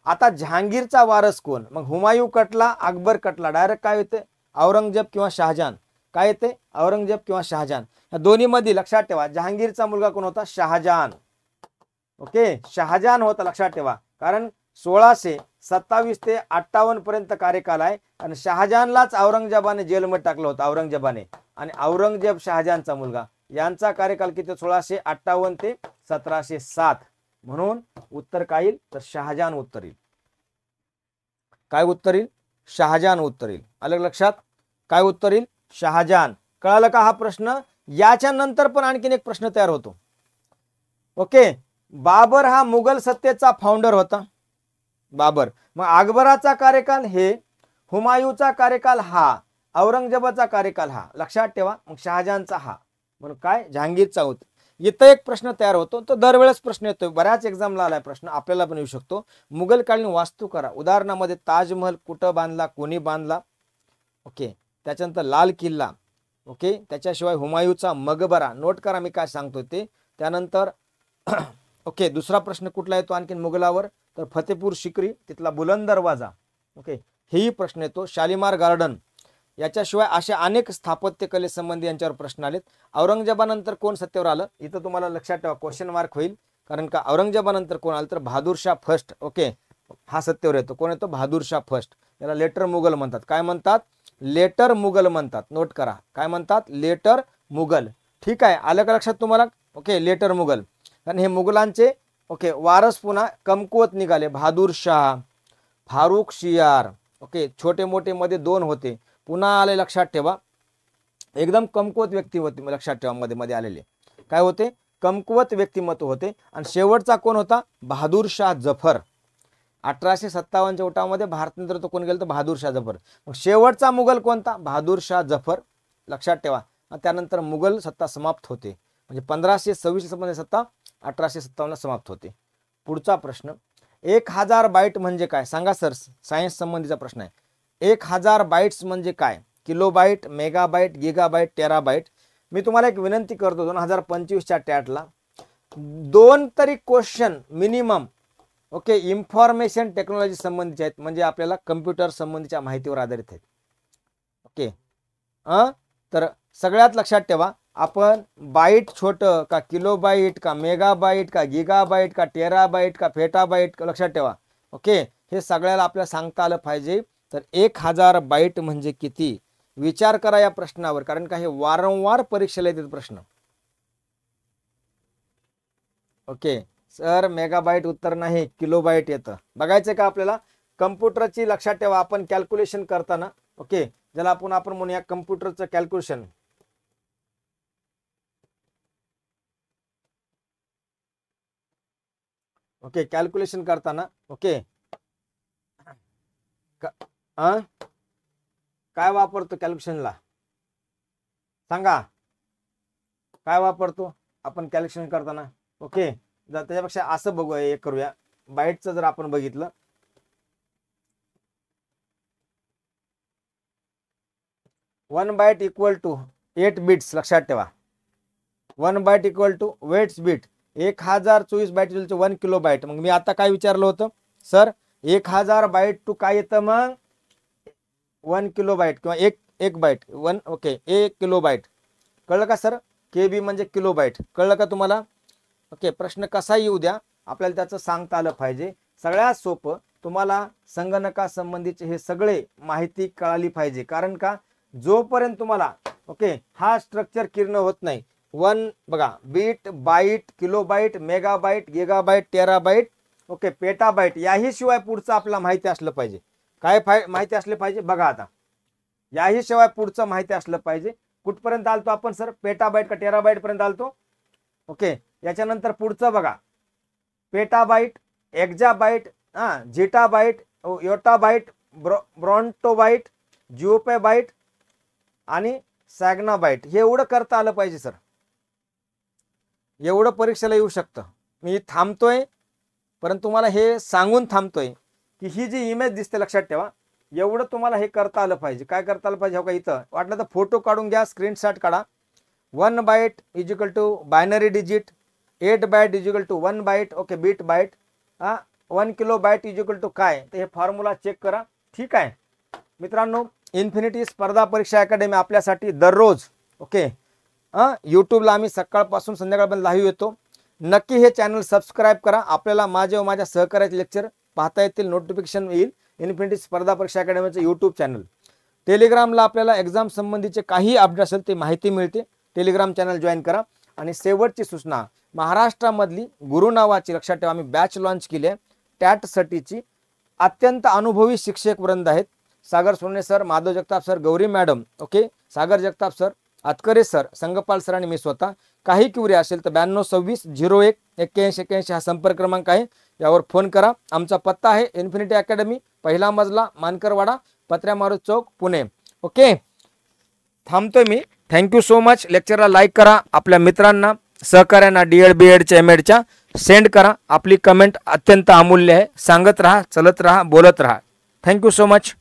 आता जहांगीरचा वारस कोण? मग हुमायूं कटला, अकबर कटला, डायरेक्ट काय येते? औरंगजेब किंवा शहाजहान. काय येते? औरंगजेब किंवा शहाजहान. या दोन्ही मध्ये लक्षात ठेवा जहांगीरचा मुलगा कोण होता? शहाजहान. ओके शहाजहान होता, लक्षात ठेवा. कारण 1627 ते 58 पर्यंत कार्यकाल आहे आणि शहाजहानलाच औरंगजेबाने जेलमध्ये टाकलं होतं औरंगजेबाने. आणि औरंगजेब शहाजहानचा मुलगा, यांचा कार्यकाल किती? 1658 ते 1707. म्हणून उत्तर काय येईल? तर शहाजहान उत्तर येईल. काय उत्तर येईल? शहाजहान उत्तर येईल. आलं लक्षात? काय उत्तर येईल? शहाजहान. कळालं का हा प्रश्न? याच्या नंतर पण आणखीन एक प्रश्न तयार होतो. ओके बाबर हा मुघल सत्तेचा फाउंडर होता. बाबर. मग अकबराचा कार्यकाल हे, हुमायूंचा कार्यकाल हा, औरंगजेबाचा कार्यकाल हा. लक्षात ठेवा. मग शहाजहानचा हा. म्हणून काय? जहांगीरचा होता. इथं एक प्रश्न तयार होतो, तो दरवेळेस प्रश्न येतो, बऱ्याच एक्झामला आलाय प्रश्न, आपल्याला पण येऊ शकतो. मुघलकालीन वास्तू करा. उदाहरणामध्ये ताजमहल कुठं बांधला, कोणी बांधला? ओके त्याच्यानंतर लाल किल्ला. ओके त्याच्याशिवाय हुमायूंचा मकबरा. नोट करा मी काय सांगतो ते. त्यानंतर ओके दुसरा प्रश्न कुठला येतो आणखीन मुघलावर? तर फतेपूर सिक्री, तिथला बुलंद दरवाजा. ओके हेही प्रश्न येतो. शालिमार गार्डन. याच्याशिवाय असे अनेक स्थापत्य कले संबंधी यांच्यावर प्रश्न आलेत. औरंगजेबानंतर कोण सत्तेवर आलं? इथं तुम्हाला लक्षात ठेवा क्वेश्चन मार्क होईल. कारण का औरंगजेबानंतर कोण आलं? तर बहादूरशाह फर्स्ट. ओके हा सत्तेवर येतो. कोण येतो? बहादूरशाह फर्स्ट. याला लेटर मुघल म्हणतात. काय म्हणतात? लेटर मुघल म्हणतात. नोट करा काय म्हणतात? लेटर मुघल. ठीक आहे आलं का लक्षात तुम्हाला? Okay later Mughal. कारण हे मुघलांचे ओके वारस पुन्हा कमकुवत निघाले. बहादूर शाह, फारुख शियार. ओके छोटे मोठे मध्ये दोन होते, पुन्हा आले. लक्षात ठेवा एकदम कमकुवत व्यक्ती होते. लक्षात ठेवा मध्ये मध्ये आलेले काय होते? कमकुवत व्यक्तिमत्व होते. आणि शेवटचा कोण होता? बहादूर शाह जफर. 1857च्या उठावामध्ये भारत नेतृत्व कोण गेलं? तर बहादूर शाह जफर. मग शेवटचा मुघल कोणता? बहादूर शाह जफर. लक्षात ठेवा. त्यानंतर मुघल सत्ता समाप्त होते. म्हणजे 1526 मध्ये सत्ता 1857 समाप्त होते. पुढचा प्रश्न 1000 बाईट म्हणजे काय? सांगा सर. सायन्स संबंधीचा प्रश्न आहे. 1000 बाईट्स म्हणजे काय? Kilobyte, megabyte, गिगाबाईट, टेराबाईट. मी तुम्हाला एक विनंती करतो 2025च्या टॅटला 2 तरी question minimum okay information technology संबंधीचे आहेत. म्हणजे आपल्याला कम्प्युटर संबंधीच्या माहितीवर आधारित आहेत. ओके तर सगळ्यात लक्षात ठेवा आपण बाईट छोटं का किलोबाईट का मेगाबाईट का गिगाबाईट का टेराबाईट का फेटाबाईट लक्षात ठेवा. ओके हे सगळ्याला आपल्याला सांगता आलं पाहिजे. तर 1000 बाईट म्हणजे किती? विचार करा या प्रश्नावर. कारण का हे वारंवार परीक्षेला येतात प्रश्न. ओके सर मेगाबाईट उत्तर नाही, किलोबाईट येतं. बघायचं का आपल्याला? कम्प्युटरची लक्षात ठेवा आपण कॅल्क्युलेशन करताना ओके ज्याला आपण म्हणूया कम्प्युटरचं कॅल्क्युलेशन. ओके कॅल्क्युलेशन करताना ओके काय वापरतो कॅल्क्युलेशनला? सांगा काय वापरतो आपण कॅल्क्युलेशन करताना? ओके जर त्याच्यापेक्षा असं बघूया, एक करूया. बाईटचं जर आपण बघितलं 1 बाईट इक्वल टू 8 बिट्स. लक्षात ठेवा 1 byte equal to eights bit. 1024 byte 1 kilobyte. मग मी आता काय विचारलं होतं सर? 1000 बाईट टू काय येतं मग? 1 किलो बाईट किंवा एक बाईट 1 ओके 1 किलो बाईट. कळलं का सर? केबी म्हणजे किलो बाईट. कळलं का तुम्हाला? ओके प्रश्न कसा येऊ द्या आपल्याला त्याचं सांगता आलं पाहिजे. सगळ्यात सोपं तुम्हाला संगणका संबंधीचे हे सगळे माहिती कळाली पाहिजे. कारण का जोपर्यंत तुम्हाला ओके हा स्ट्रक्चर किरण होत नाही 1 बघा bit, bite, kilobyte, megabyte, गिगाबाईट, टेराबाईट okay पेटाबाईट याही शिवाय पुढचं आपल्याला माहिती असलं पाहिजे. काय माहिती असले पाहिजे बघा आता. याही शिवाय पुढचं माहिती असलं पाहिजे. कुठपर्यंत आलतो आपण सर? पेटाबाईट का टेराबाईट पर्यंत आलतो. ओके याच्यानंतर पुढचं बघा पेटाबाईट, एक्झाबाईट, झिटाबाईट, योटाबाईट, ब्रॉन्टोबाईट, जिओपेबाईट आणि सॅग्नाबाईट. हे एवढं करता आलं पाहिजे सर. एवढं परीक्षेला येऊ शकतं. मी थांबतोय परंतु तुम्हाला हे सांगून थांबतोय की ही जी इमेज दिसते लक्षात ठेवा, एवढं तुम्हाला हे करता आलं पाहिजे. काय करता आलं पाहिजे हो का, इथं वाटलं तर फोटो काढून घ्या, स्क्रीनशॉट काढा. 1 byte is equal to binary digit, 8 byte is equal to 1 byte, okay bit byte. 1 kilobyte is equal to काय, तर हे फॉर्म्युला चेक करा. ठीक आहे मित्रांनो, इन्फिनिटी स्पर्धा परीक्षा अकॅडमी आपल्यासाठी दररोज ओके यूट्यूबला आम्ही सकाळपासून संध्याकाळपर्यंत लाईव्ह येतो. नक्की हे चॅनल सबस्क्राईब करा. आपल्याला माझे व माझ्या सहकार्याचे लेक्चर पाहता येतील, नोटिफिकेशन येईल. इन्फिनिटी स्पर्धा परीक्षा अकॅडमीचं यूट्यूब चॅनल. टेलिग्रामला आपल्याला एक्झाम संबंधीचे काही अपडेट असेल ते माहिती मिळते. टेलिग्राम चॅनल जॉईन करा. आणि शेवटची सूचना, महाराष्ट्रामधली गुरु नावाची लक्षात ठेवा आम्ही बॅच लॉन्च केली आहे टॅटसाठीची. अत्यंत अनुभवी शिक्षक वृंद आहेत. Sagar Sone sir, Madhav Jagtap sir, Gauri madam, okay Sagar Jagtap sir, Atkare sir, Sangpal sir आणि मी स्वतः. काही क्युरी असेल तर 9226018181 हा संपर्क क्रमांक आहे, यावर फोन करा. आमचा पत्ता आहे इन्फिनिटी अकॅडमी, पहिला मजला, मानकरवाडा, पत्र्या मारुत चौक, पुणे. ओके थांबतोय मी. Thank you so much. लेक्चरला लाईक करा, आपल्या मित्रांना सहकार्यांना DED BEDच्या MADच्या सेंड करा. आपली कमेंट अत्यंत अमूल्य आहे. सांगत राहा, चलत राहा, बोलत राहा. Thank you so much.